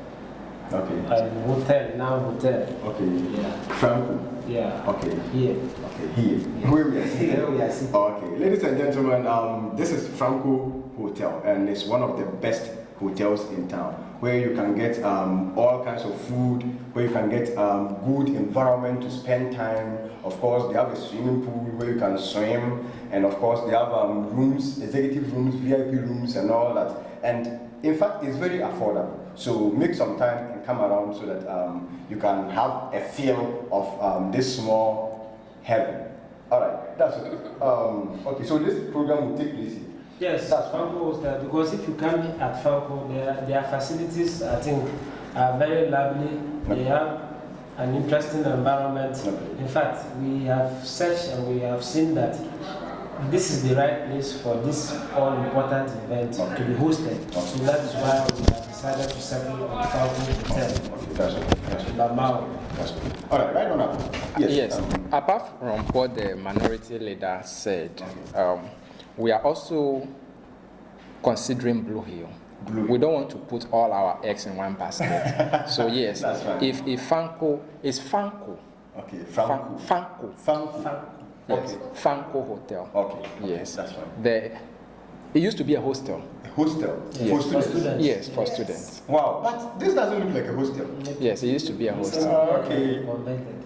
Okay. And hotel. Okay. Yeah. Franco. Yeah. Okay. Here. Okay. Here. Yeah. Where we are sitting. Here we are sitting. Okay. Ladies and gentlemen, this is Franco Hotel, and it's one of the best hotels in town, where you can get all kinds of food, where you can get good environment to spend time. Of course, they have a swimming pool where you can swim, and of course they have rooms, executive rooms, VIP rooms, and all that. And in fact, it's very affordable. So make some time and come around so that you can have a feel of this small heaven. All right, that's it. Okay, so this program will take place here. Yes, that's Franco Hostel, because if you come at Franco, their facilities, I think, are very lovely. They have an interesting environment. In fact, we have searched and we have seen that this is the right place for this all-important event to be hosted. So that is why we have decided to settle on Franco Hotel. That's okay. All right, right on up. Yes. Apart from what the minority leader said, we are also considering Blue Hill. We don't want to put all our eggs in one basket. So yes, if Franco is Franco. Okay, Franco. Yes, Okay. Franco Hotel. Okay. Yes. That's fine. It used to be a hostel. Hostel? Yes. For students? Yes, for students. Wow, but this doesn't look like a hostel. Yes, it used to be a hostel. Okay.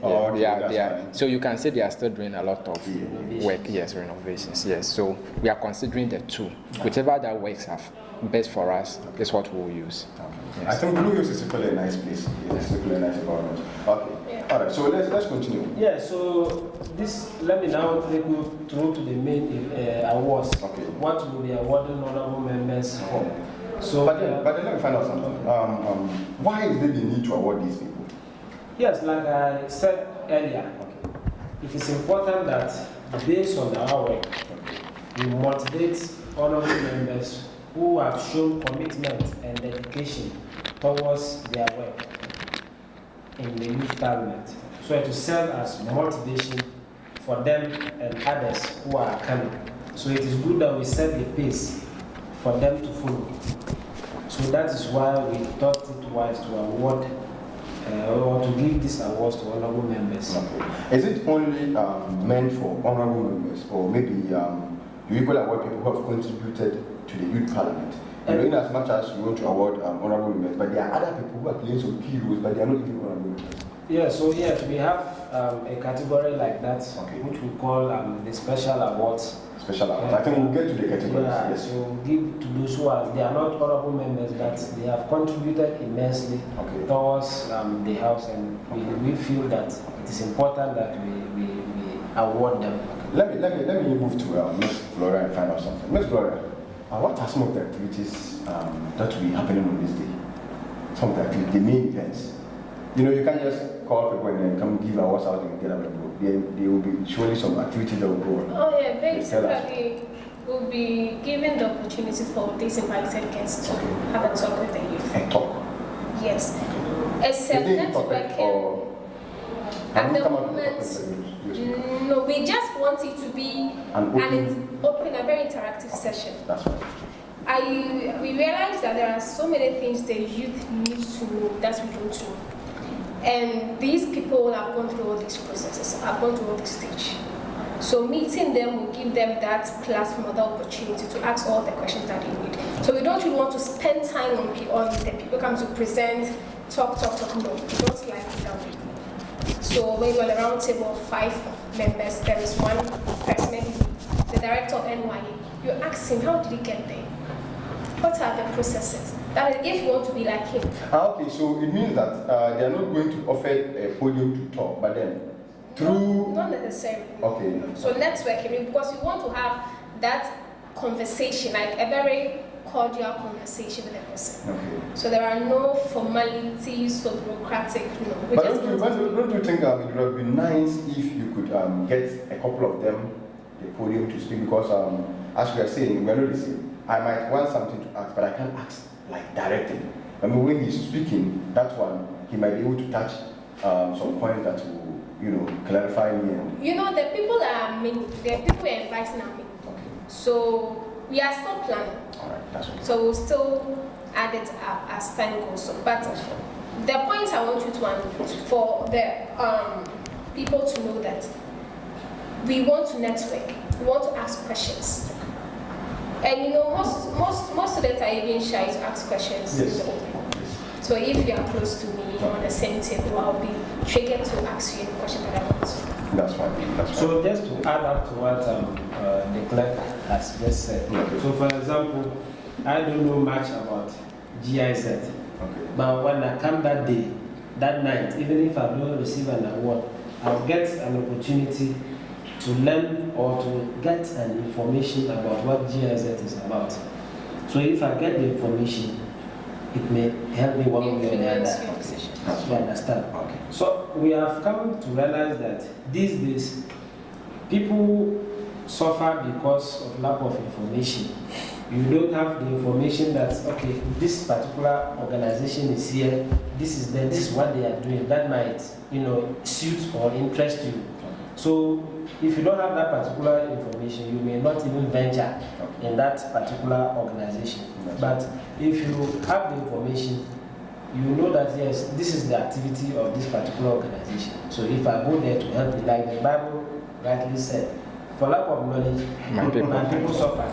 Okay, So you can say they are still doing a lot of work, yes, renovations, yes. So we are considering the two. Whichever that works best for us is what we will use. Okay. Yes. I think Blue Hills is a nice place. It's a nice environment. Okay. All right, so let's continue. Yeah, so let me now take you through to the main awards. Okay. What will be awarding honorable members for? So, but then let me find out something. Why is there the need to award these people? Yes, like I said earlier, it is important that based on our work, we motivate honorable members who have shown commitment and dedication towards their work in the Youth Parliament. So it will serve as motivation for them and others who are coming. So it is good that we set the pace for them to follow. So that is why we thought it wise to award or to give these awards to honorable members. Okay. Is it only meant for honorable members, or maybe you equally award people who have contributed to the Youth Parliament? In as much as you want to award honorable members, but there are other people who are playing some key roles, but they are not even honorable members. Yeah, so yes, we have a category like that, which we call the special awards. Special awards. I think we'll get to the categories. Yeah, yes. so we'll give to those who are, they are not honorable members, but they have contributed immensely towards the house, and we feel that it is important that we award them. Let me move to Ms. Gloria and find out something. Ms. Gloria, what are some of the activities that will be happening on this day? Some of the activities, the main events. You know, you can't just call people and then come give awards out and get out and go. There will be surely some activities that will go on. Oh yeah, basically we'll be given the opportunity for these invited guests to have a talk with the youth. A talk? Yes. It's a networking. At the moment, no, we just want it to be a very interactive session. That's right. We realize that there are so many things the youth need to know that we don't know. And these people have gone through all these processes, have gone through all this stage. So meeting them will give them that platform or that opportunity to ask all the questions that they need. So we don't really want to spend time on the people come to present, talk. No, we don't like it that way. So when you're on a round table of 5 members, there is one person, maybe the director of NYA. You ask him, how did he get there? What are the processes? That is, if you want to be like him. Okay, so it means that they are not going to offer a podium to talk, but then through... Not necessarily. Okay. So networking, because you want to have that conversation, like a very cordial conversation with the person. Okay. So there are no formalities or bureaucratic, we But just don't you think it would have been nice if you could get a couple of them the podium to speak, because as we are saying, we are not the same. I might want something to ask, but I can't ask like directly. I mean, when he's speaking, that one, he might be able to touch some points that will, clarify me. And the people are many. The people we're inviting are many. okay. So we are still planning. All right, that's okay. So we'll still add it up as time goes on. But the points I want you to understand for the people to know that we want to network, we want to ask questions. And most students are even shy to ask questions. Yes. So if you are close to me on the same table, I'll be triggered to ask you any question that I want to. That's fine. That's fine. So just to add up to what the clerk has just said. Okay. So for example, I don't know much about GIZ. Okay. But when I come that day, that night, even if I don't receive an award, I'll get an opportunity to learn or to get an information about what GIZ is about. So if I get the information, it may help me one way or the other. You understand? Okay. So we have come to realize that these days, people suffer because of lack of information. You don't have the information that, okay, this particular organization is here, this is them, this is what they are doing, that might, suit or interest you. So if you don't have that particular information, you may not even venture in that particular organization. But if you have the information, you know that yes, this is the activity of this particular organization. So if I go there to help you, like the Bible rightly said, for lack of knowledge, my people suffer.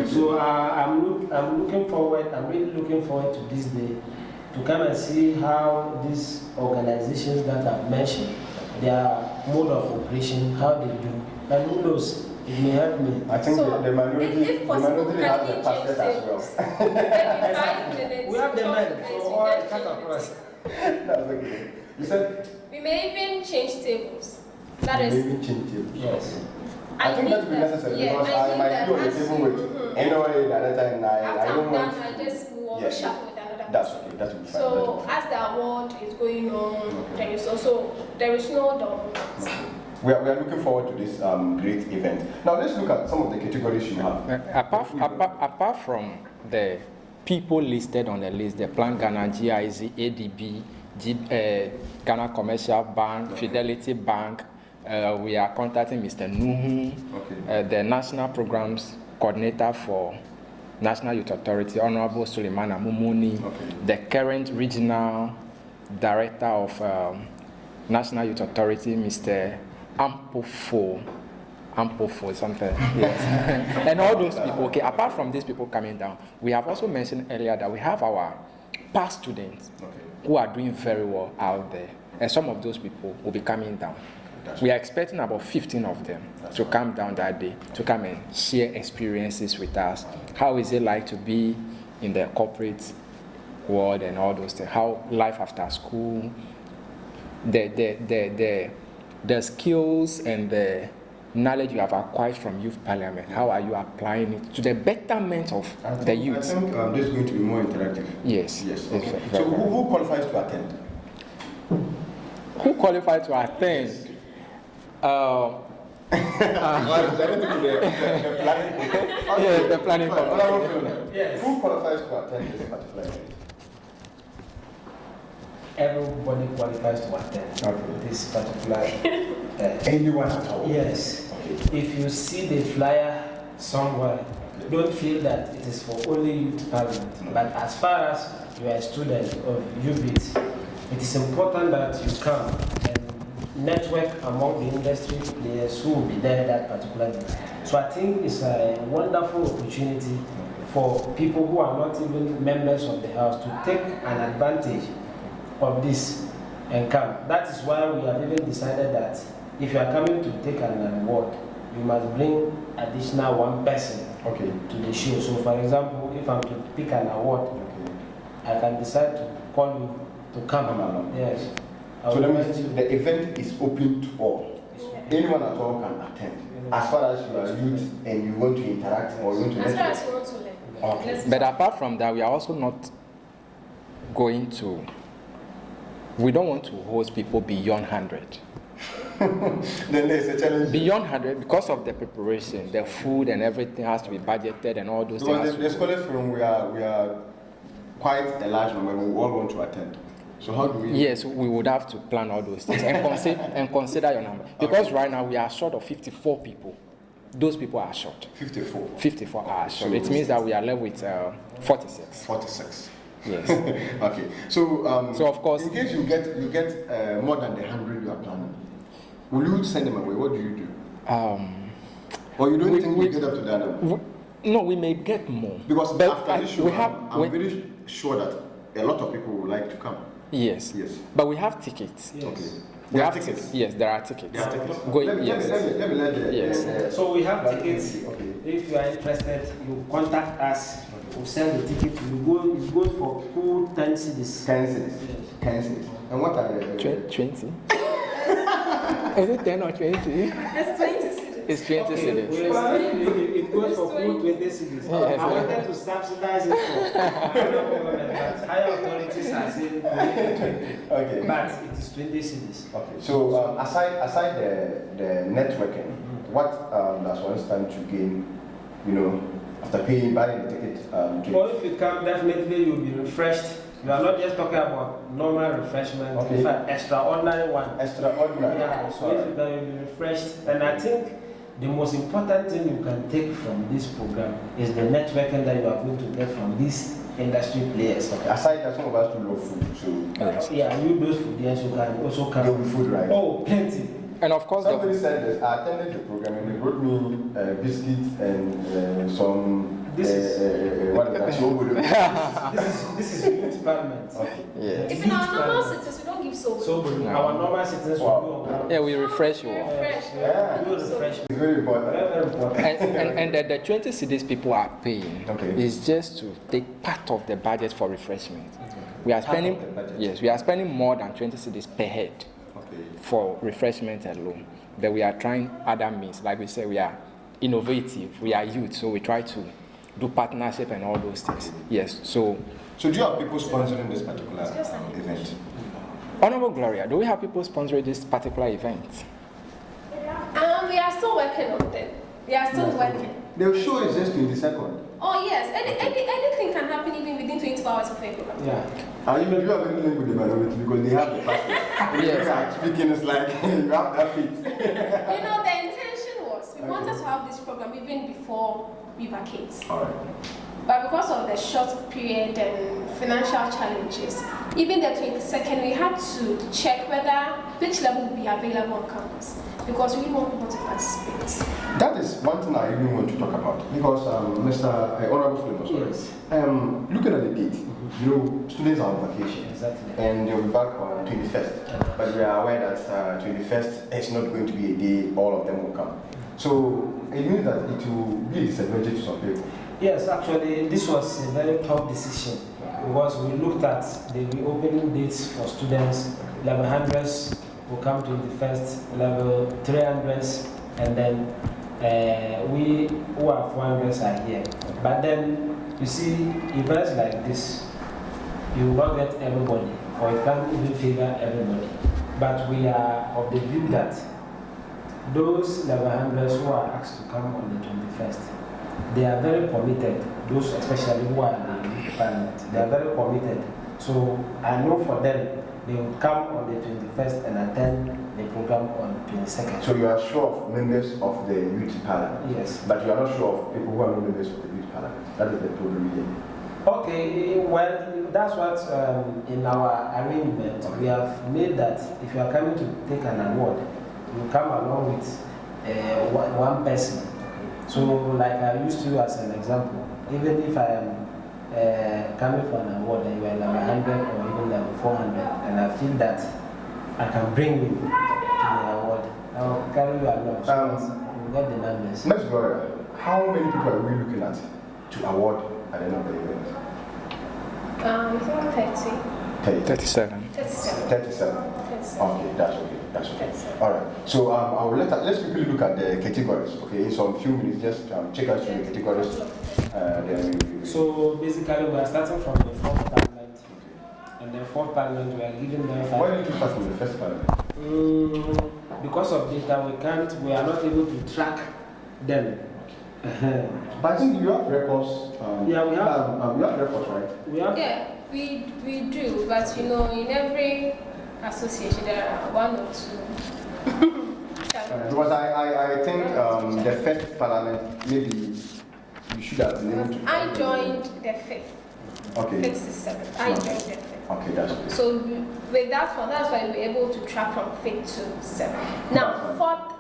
So I'm looking forward, I'm really looking forward to this day to come and see how these organizations that I've mentioned, their mode of operation, how they do, and who knows, it may help me. I think So, the minority, if possible, the minority has the can passport as you well. Maybe 5 minutes. We have the talk men, to so us, all we cut just across. That's okay. You said We may even change tables. That is. maybe change tables. Yes. I think that would be necessary because I might be on the table with anybody the other time and I After don't I'm want done, I just will Yes. shuffle with another That's person. okay, that will be fine. So as the award is going on, there is no dominance. We are looking forward to this great event. Now let's look at some of the categories you have. Apart from the people listed on the list, the Plan Ghana, GIZ, ADB, Ghana Commercial Bank, Fidelity Bank, we are contacting Mr. Nuhu, the National Programs Coordinator for National Youth Authority, Honorable Suleimana Mumuni, the current Regional Director of National Youth Authority, Mr. Ampofo, something, yes. And all those people, okay, apart from these people coming down, we have also mentioned earlier that we have our past students who are doing very well out there. And some of those people will be coming down. We are expecting about 15 of them to come down that day, to come and share experiences with us. How is it like to be in the corporate world and all those things? How life after school, the skills and the knowledge you have acquired from Youth Parliament, how are you applying it to the betterment of the youth? I think this is going to be more interactive. Yes. Yes. Okay. So who qualifies to attend? Who qualifies to attend? The planning committee. Yes. Who qualifies to attend this particular event? Everybody qualifies to attend this particular. Anyone at all? Yes. If you see the flyer somewhere, don't feel that it is for only Youth Parliament. But as far as you are a student of UBIDS, it is important that you come and network among the industry players who will be there that particular day. So I think it's a wonderful opportunity for people who are not even members of the house to take an advantage of this and come. That is why we have even decided that if you are coming to take an award, you must bring additional one person to the show. So for example, if I'm to pick an award, I can decide to call you to come along. Yes. So that means the event is open to all. anyone at all can attend, as far as you are youth and you want to interact or you want to As far network. as you want to learn. Okay. But apart from that, we are also not going to, we don't want to host people beyond 100. Then there's a challenge. Beyond 100, because of the preparation, the food and everything has to be budgeted and all those Because things. the scholars from we are quite a large number. We all want to attend. So how do we? Yes, we would have to plan all those things and consider your number. Because right now we are short of 54 people. Those people are short. 54. 54 are short. So It means that we are left with 46. 46. Yes. Okay. So So of course, in case you get more than the 100 you are planning, will you send them away? What do you do? Or you don't think we get up to that number? No, we may get more. Because But after this show, I'm we- very sure that a lot of people would like to come. Yes. Yes. But we have tickets. Yes. Okay. We There are have tickets. Yes, there are tickets. There are tickets. Going, Let me let the Yes. So we have tickets. Okay. If you are interested, you contact us. We'll send the ticket. It goes for 10 cedis. 10 cities. 10 cities. And what are the 20? Is it 10 or 20? It's 20 cities. It's 20 cities. It goes for 20 cedis. Yes. I wanted to subsidize it for higher authorities are saying Okay. but it is 20 cedis. Okay. So aside the networking, what does one stand to gain? You know, after buying the ticket. Or if you come, definitely you'll be refreshed. You are not just talking about normal refreshment. Okay. In fact, extraordinary one. Extraordinary. Yeah, so if you come, you'll be refreshed. And I think the most important thing you can take from this program is the networking that you are going to get from these industry players. Okay. Aside that, some of us do love food, so Yes. Yeah, you those food, yes, you can also there will come. be food, right? Oh, plenty. And of course, Somebody said this. I attended the program and they brought me biscuits and some. This is- what is that? This is Youth Parliament. Okay. yes. If in our normal cities, we don't give soap. So our normal citizens will go on. Yeah, we refresh you all. Fresh. Yeah. We will refresh. It's very important. Very, very important. And the 20 cedis people are paying Okay. is just to take part of the budget for refreshment. We are Part of spending, the budget. yes, we are spending more than 20 cedis per head Okay. for refreshment alone. But we are trying other means. Like we say, we are innovative, we are youth, so we try to do partnership and all those things. Yes, so So do you have people sponsoring this particular Just an event? Honorable Gloria, do we have people sponsoring this particular event? We are still working on them. We are still working. The show is just 22nd. Oh yes, anything can happen even within 24 hours of a program. Yeah. And even if you have any link with the minority because they have the passport. Yes. Yes. Speaking is like you have that fit. You know, the intention was we wanted to have this program even before we vacate. All right. But because of the short period and financial challenges, even the 22nd, we had to check which level would be available on campus because we want people to participate. That is one thing I even want to talk about because Mr. Honorable Flavor, sorry. Yes. Looking at the date, you know, students are on vacation. Exactly. And they'll be back on 21st. But we are aware that 21st is not going to be a day all of them will come. So it means that it will be a disadvantage to some people. Yes, actually, this was a very tough decision because we looked at the reopening dates for students. Level 100s will come to the first, level 300s, and then we who are 400s are here. But then, you see, events like this, you will not get everybody, or it can't even favor everybody. But we are of the view that those level 100s who are asked to come on the 21st, they are very committed, those especially who are in the Youth Parliament, they are very committed. So I know for them, they will come on the 21st and attend the program on 22nd. So you are sure of members of the Youth Parliament? Yes. But you are not sure of people who are not members of the Youth Parliament? That is the problem here. Okay, well, that's what in our arrangement we have made that if you are coming to take an award, you come along with one person. So, like I used to as an example, even if I am coming for an award and you are level 100 or even level 400, and I feel that I can bring you to the award, I will carry you along so you get the numbers. Ms. Gloria, how many people are we looking at to award at the end of the event? I think 30. 37. 37. 37. Okay, that's okay. That's okay. All right. So let's quickly look at the categories. Okay, in some few minutes, just check us through the categories. So basically, we are starting from the fourth parliament, and the fourth parliament we are giving them 5. Why did you start from the first parliament? Because of data, we are not able to track them. But I think you have records. Yeah, we have. You have records, right? We have. Yeah, we do, but you know, in every association there are one or two. Because I think the first parliament, maybe you should have been able to. I joined the fifth. Okay. Fifth to seventh. I joined the fifth. Okay, that's okay. So with that one, that's why we're able to track from fifth to seventh. Now, fourth,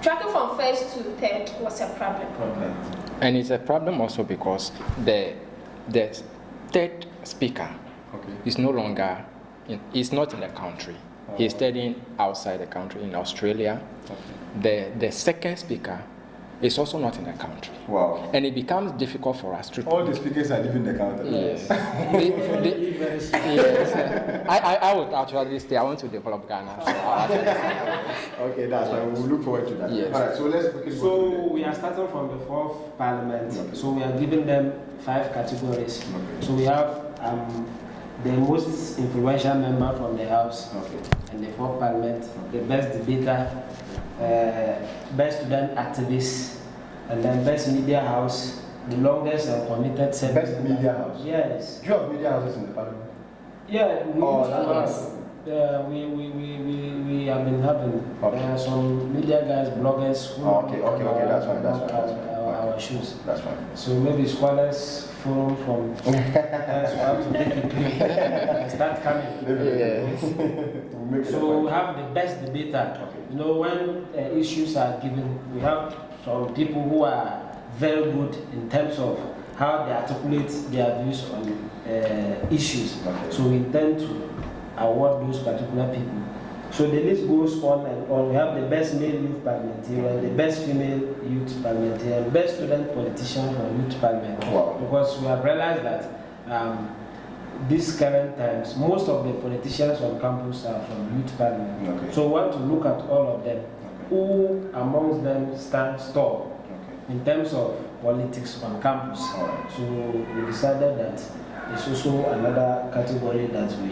tracking from first to third was a problem. And it's a problem also because the third speaker is no longer, is not in the country. He's studying outside the country in Australia. The second speaker is also not in the country. Wow. And it becomes difficult for us to... All the speakers are leaving the country. Yes. Yes. I would actually stay. I want to develop Ghana. So okay, that's fine. We'll look forward to that. Yes. All right, so let's quickly go. So we are starting from the fourth parliament. Okay. So we are giving them 5 categories. Okay. So we have the most influential member from the House and the fourth parliament, the best debater, best student activist, and then best media house, the longest and committed service. Best media house? Yes. Do you have media houses in the parliament? Yeah, we we have been having. Okay. There are some media guys, bloggers who Okay, that's fine. our issues. That's fine. So maybe scholars forum from so I have to make it clear and start coming. So we have the best debater. You know, when issues are given, we have some people who are very good in terms of how they articulate their views on issues. So we intend to award those particular people. So the list goes on and on. We have the best male youth parliamentarian, the best female youth parliamentarian, best student politician from youth parliament. Wow. Because we have realized that these current times, most of the politicians on campus are from youth parliament. Okay. So we want to look at all of them. Who amongst them stands tall in terms of politics on campus? Right. So we decided that it's also another category that we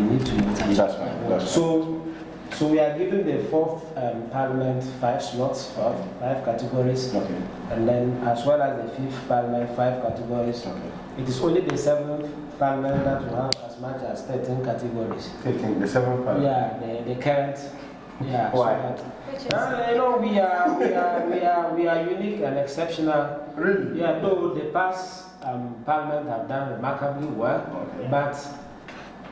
need to use. That's fine. That's So we are giving the fourth parliament 5 slots, 5 categories, and then as well as the fifth parliament 5 categories. It is only the seventh parliament that will have as much as 13 categories. 13, the seventh parliament. Yeah, the current. Yeah. Why? You know, we are unique and exceptional. Really? Yeah. Though the past parliament have done remarkably well, but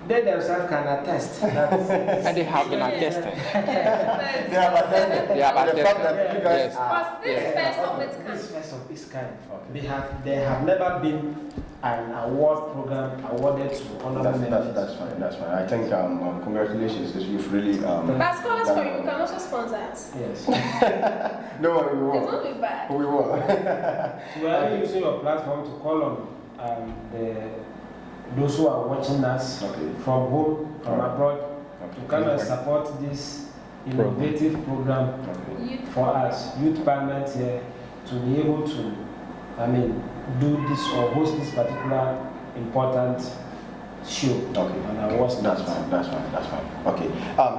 they themselves can attest that. And they have been attested. They have attested. They have The fact that you guys Yes. Was this first of its kind? This first of its kind. There have never been an award program awarded to honorable members. That's fine. That's fine. I think congratulations, you've really. But Scholars for You can also sponsor us. Yes. No worry, we It will. won't be bad. We will. We are using your platform to call on those who are watching us from home, from abroad, to come and support this innovative program for us, Youth Parliament here, to be able to, do this or host this particular important show. And That's fine. Okay.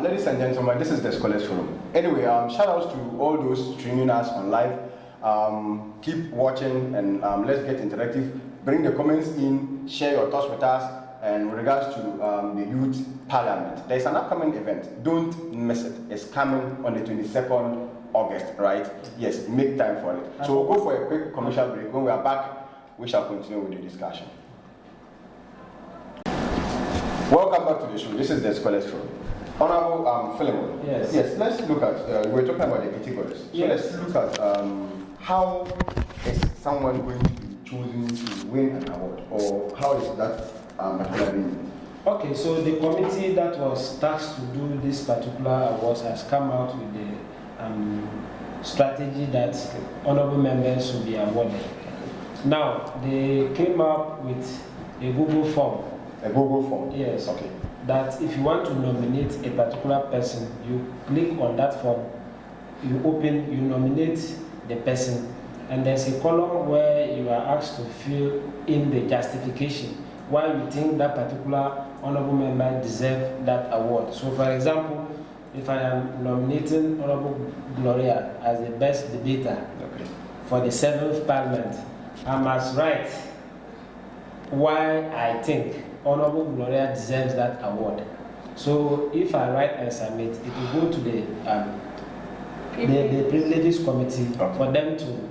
Ladies and gentlemen, this is the Scholars Forum. Anyway, shout outs to all those streaming us on live. Keep watching and let's get interactive. Bring the comments in, share your thoughts with us, and with regards to the Youth Parliament. There's an upcoming event. Don't miss it. It's coming on the 22nd August, right? Yes, make time for it. So we'll go for a quick commercial break. When we are back, we shall continue with the discussion. Welcome back to the show. This is the Scholars Forum. Honorable Philemon. Yes. Yes, let's look at, we were talking about the categories. So let's look at how is someone going to be chosen to win an award, or how is that particular being? Okay, so the committee that was tasked to do this particular awards has come out with the strategy that honorable members will be awarded. Now, they came up with a Google form. A Google form? Yes. Okay. That if you want to nominate a particular person, you click on that form, you nominate the person, and there's a column where you are asked to fill in the justification why you think that particular honorable member deserves that award. So for example, if I am nominating Honorable Gloria as the best debater for the 7th Parliament, I must write why I think Honorable Gloria deserves that award. So if I write and submit, it will go to the Privileges Committee for them to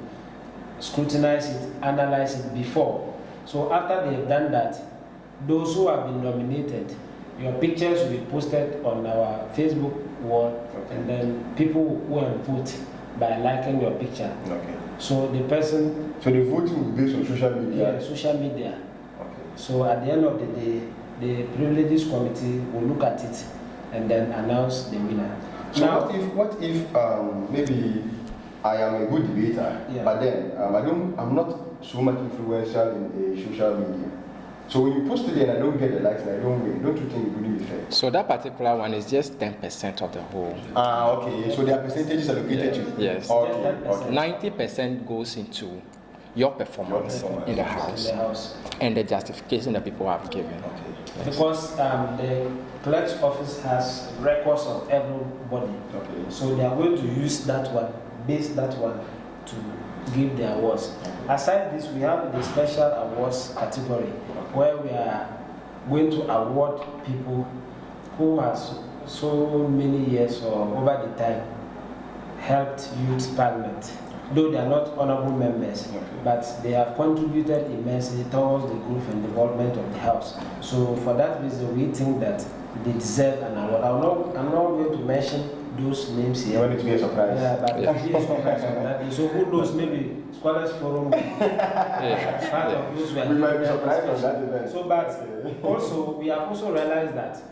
scrutinize it, analyze it before. So after they have done that, those who have been nominated, your pictures will be posted on our Facebook wall, and then people will go and vote by liking your picture. Okay. So the person... So the voting will be based on social media? Yeah, social media. Okay. So at the end of the day, the Privileges Committee will look at it and then announce the winner. So now, what if maybe I am a good debater, but then I'm not so much influential in the social media. So when you post it and I don't get the likes and I don't win, don't you think it wouldn't be fair? So that particular one is just 10% of the whole. Okay. So there are percentages allocated to? Yes. Okay. 90% goes into your performance in the house and the justification that people have given. Okay. Yes. Because the clerk's office has records of everybody. Okay. So they are going to use that one, base that one to give the awards. Aside this, we have the special awards category where we are going to award people who has so many years or over the time helped Youth Parliament. Though they are not honorable members, but they have contributed immensely towards the growth and development of the house. So for that reason, we think that they deserve an award. I'm not going to mention those names here. You want it to be a surprise? Yeah, but it will be a surprise on that. So who knows, maybe Scholars Forum part of those we might be surprised on that event. So, but also, we have also realized that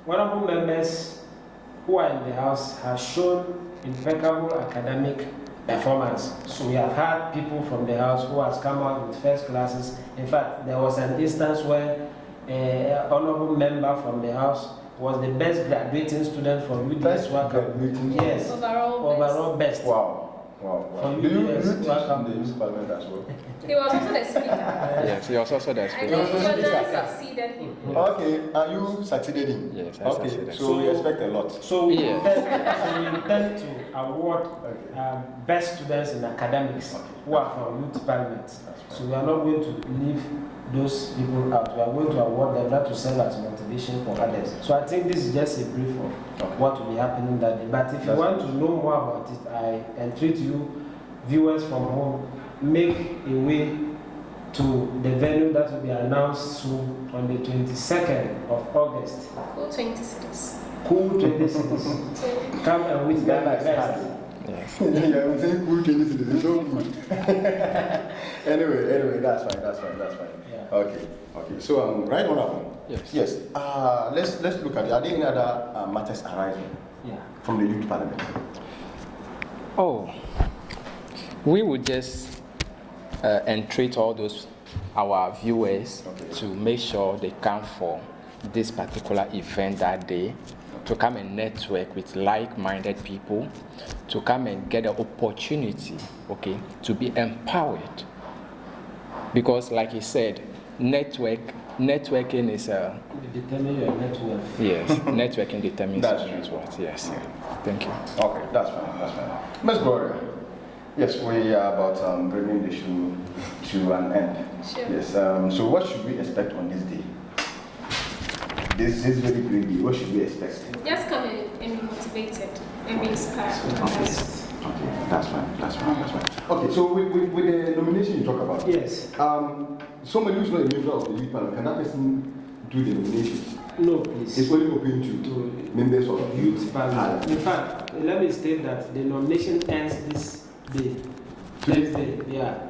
honorable members who are in the house have shown impeccable academic performance. So we have had people from the house who has come out with first classes. In fact, there was an instance where an honorable member from the house was the best graduating student from UBIDS Welcome. Yes, overall best. Wow. From Do you UBIDS teach in the Youth Parliament as well? He was also the speaker. Yes, he was also the And speaker. Jordan succeeded him. Okay, and you succeeded in? Yes, I okay, succeeded. so we expect a lot. So we intend to award best students in academics who are from Youth Parliament. So we are not going to leave those people out. We are going to award them that to serve as motivation for others. So I think this is just a brief of what will be happening that day. But if you want to know more about it, I entreat you, viewers from home, make a way to the venue that will be announced soon on the 22nd of August. Cool 20 cities. Cool 20 cities. Come and witness the best. Yes. Yeah, I'm saying cool 20 cities. It's so good. Anyway, that's fine. Yeah. Okay. So right on up. Yes. Let's look at it. Are there any other matters arising from the Youth Parliament? Oh, we would just entreat all those our viewers to make sure they come for this particular event that day, to come and network with like-minded people, to come and get an opportunity, to be empowered. Because, like he said, networking is a... Determine your net worth. Yes, networking determines your net worth. Yes. Thank you. Okay, that's fine. Ms. Gloria, yes, we are about bringing the show to an end. Sure. Yes. So what should we expect on this day? This very great day. What should we expect? Just come and be motivated and be inspired. Okay, that's fine. Okay, so with the nomination you talk about. Yes. Somebody who's not a member of the Youth Parliament, can that person do the nomination? No, please. It's only open to members of Youth Parliament. In fact, let me state that the nomination ends this day. Today?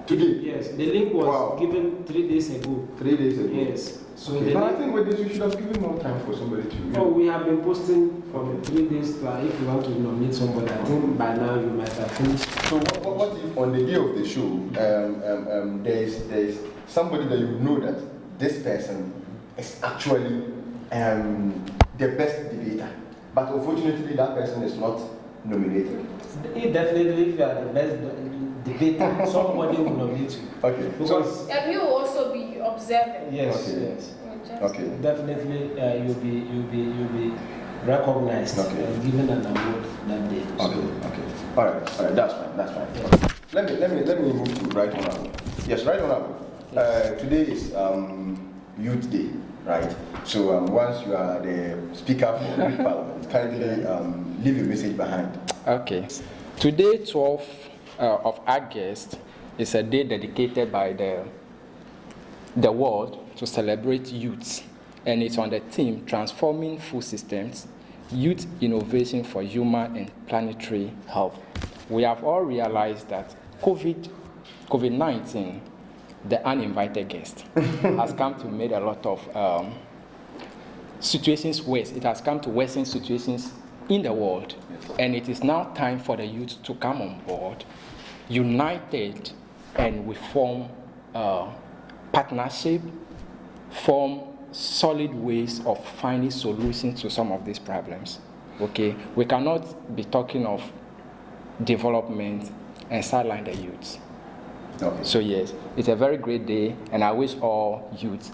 Today? Yes. The link was given 3 days ago. 3 days ago? Yes. So I think with this we should have given more time for somebody to... Oh, we have been posting from 3 days to if you want to nominate somebody. I think by now you might have finished. So what if on the day of the show, there's somebody that you know that this person is actually the best debater, but unfortunately that person is not nominated. Definitely, if you are the best debater, somebody will nominate you. Okay. Because and you will also be observing. yes, Okay. yes. Okay. Definitely, you'll be recognized and given an award that day. So. Okay. All right. That's fine. Okay. Let me move to Right Honorable. Yes, Right Honorable. Today is Youth Day, right? So once you are the speaker for Youth Parliament, kindly leave a message behind. Okay. Today, 12th of August, is a day dedicated by the world to celebrate youth, and it's on the theme Transforming Food Systems, Youth Innovation for Human and Planetary Health. We have all realized that COVID-19, the uninvited guest, has come to make a lot of situations worse. It has come to worsen situations in the world, and it is now time for the youth to come on board, united, and we form partnership, form solid ways of finding solutions to some of these problems. Okay, we cannot be talking of development and sideline the youth. Okay. So yes, it's a very great day, and I wish all youth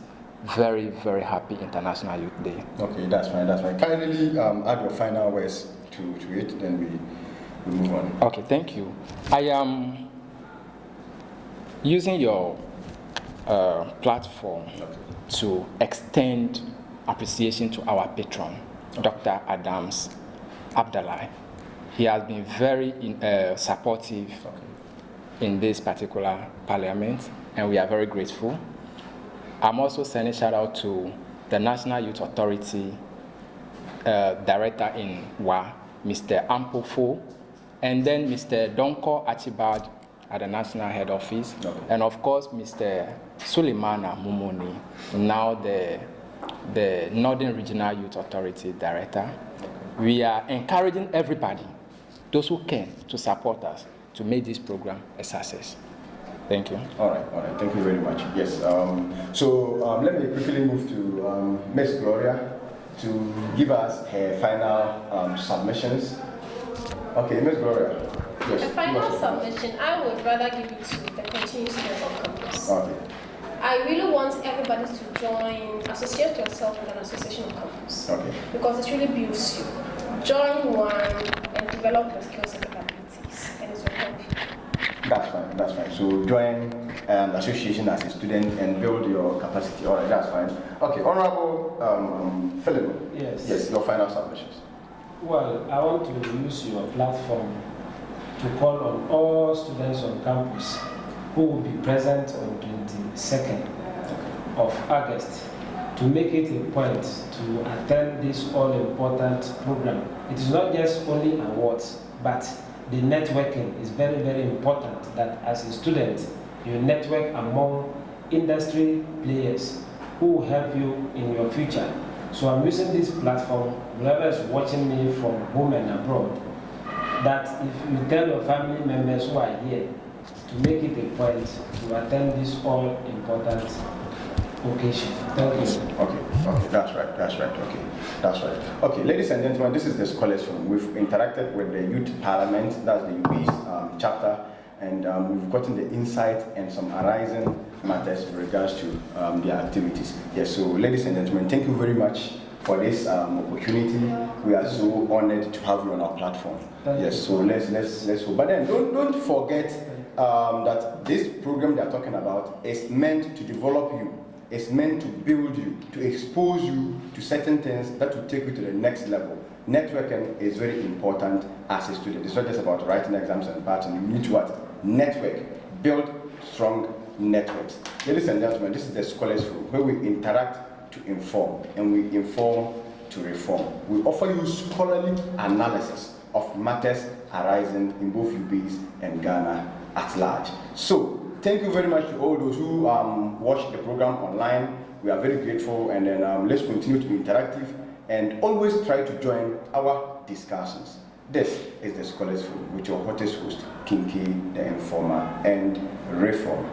very, very happy International Youth Day. Okay, that's fine. Kindly add your final words to it, then we move on. Okay, thank you. I am using your platform to extend appreciation to our patron, Dr. Adams Abdallah. He has been very supportive in this particular parliament, and we are very grateful. I'm also sending shout out to the National Youth Authority Director in WA, Mr. Ampofo, and then Mr. Donko Archibald at the National Head Office, and of course Mr. Suleimana Mumoni, now the Northern Regional Youth Authority Director. We are encouraging everybody, those who can, to support us to make this program a success. Thank you. All right. Thank you very much. Yes. So let me quickly move to Ms. Gloria to give us her final submissions. Okay, Ms. Gloria. Yes. The final submission, I would rather give it to the continuing students on campus. Okay. I really want everybody to join, associate yourself with an association on campus. Okay. Because it really builds you. Join one and develop your skills and capabilities, and it will help you. That's fine. So join an association as a student and build your capacity. All right, that's fine. Okay, Honorable Philemon. Yes, your final submissions. Well, I want to use your platform to call on all students on campus who will be present on 22nd of August to make it a point to attend this all-important program. It is not just only awards, but the networking is very, very important, that as a student, you network among industry players who will help you in your future. So I'm using this platform, whoever is watching me from home and abroad, that if you tell your family members who are here to make it a point to attend this all-important occasion. Thank you. Okay, that's right. Okay, ladies and gentlemen, this is the Scholars Forum. We've interacted with the Youth Parliament, that's the UBIDS chapter, and we've gotten the insight and some arising matters in regards to their activities. Yes, so ladies and gentlemen, thank you very much for this opportunity. We are so honored to have you on our platform. Yes, so let's hope. But then don't forget that this program they are talking about is meant to develop you. It's meant to build you, to expose you to certain things that will take you to the next level. Networking is very important as a student. It's not just about writing exams and passing. You need to what? Network. Build strong networks. Ladies and gentlemen, this is the Scholars Forum, where we interact to inform, and we inform to reform. We offer you scholarly analysis of matters arising in both UBIDS and Ghana at large. So, thank you very much to all those who watch the program online. We are very grateful, and then let's continue to be interactive and always try to join our discussions. This is the Scholars Forum with your hottest host, Kinky, the Informer, and Reform.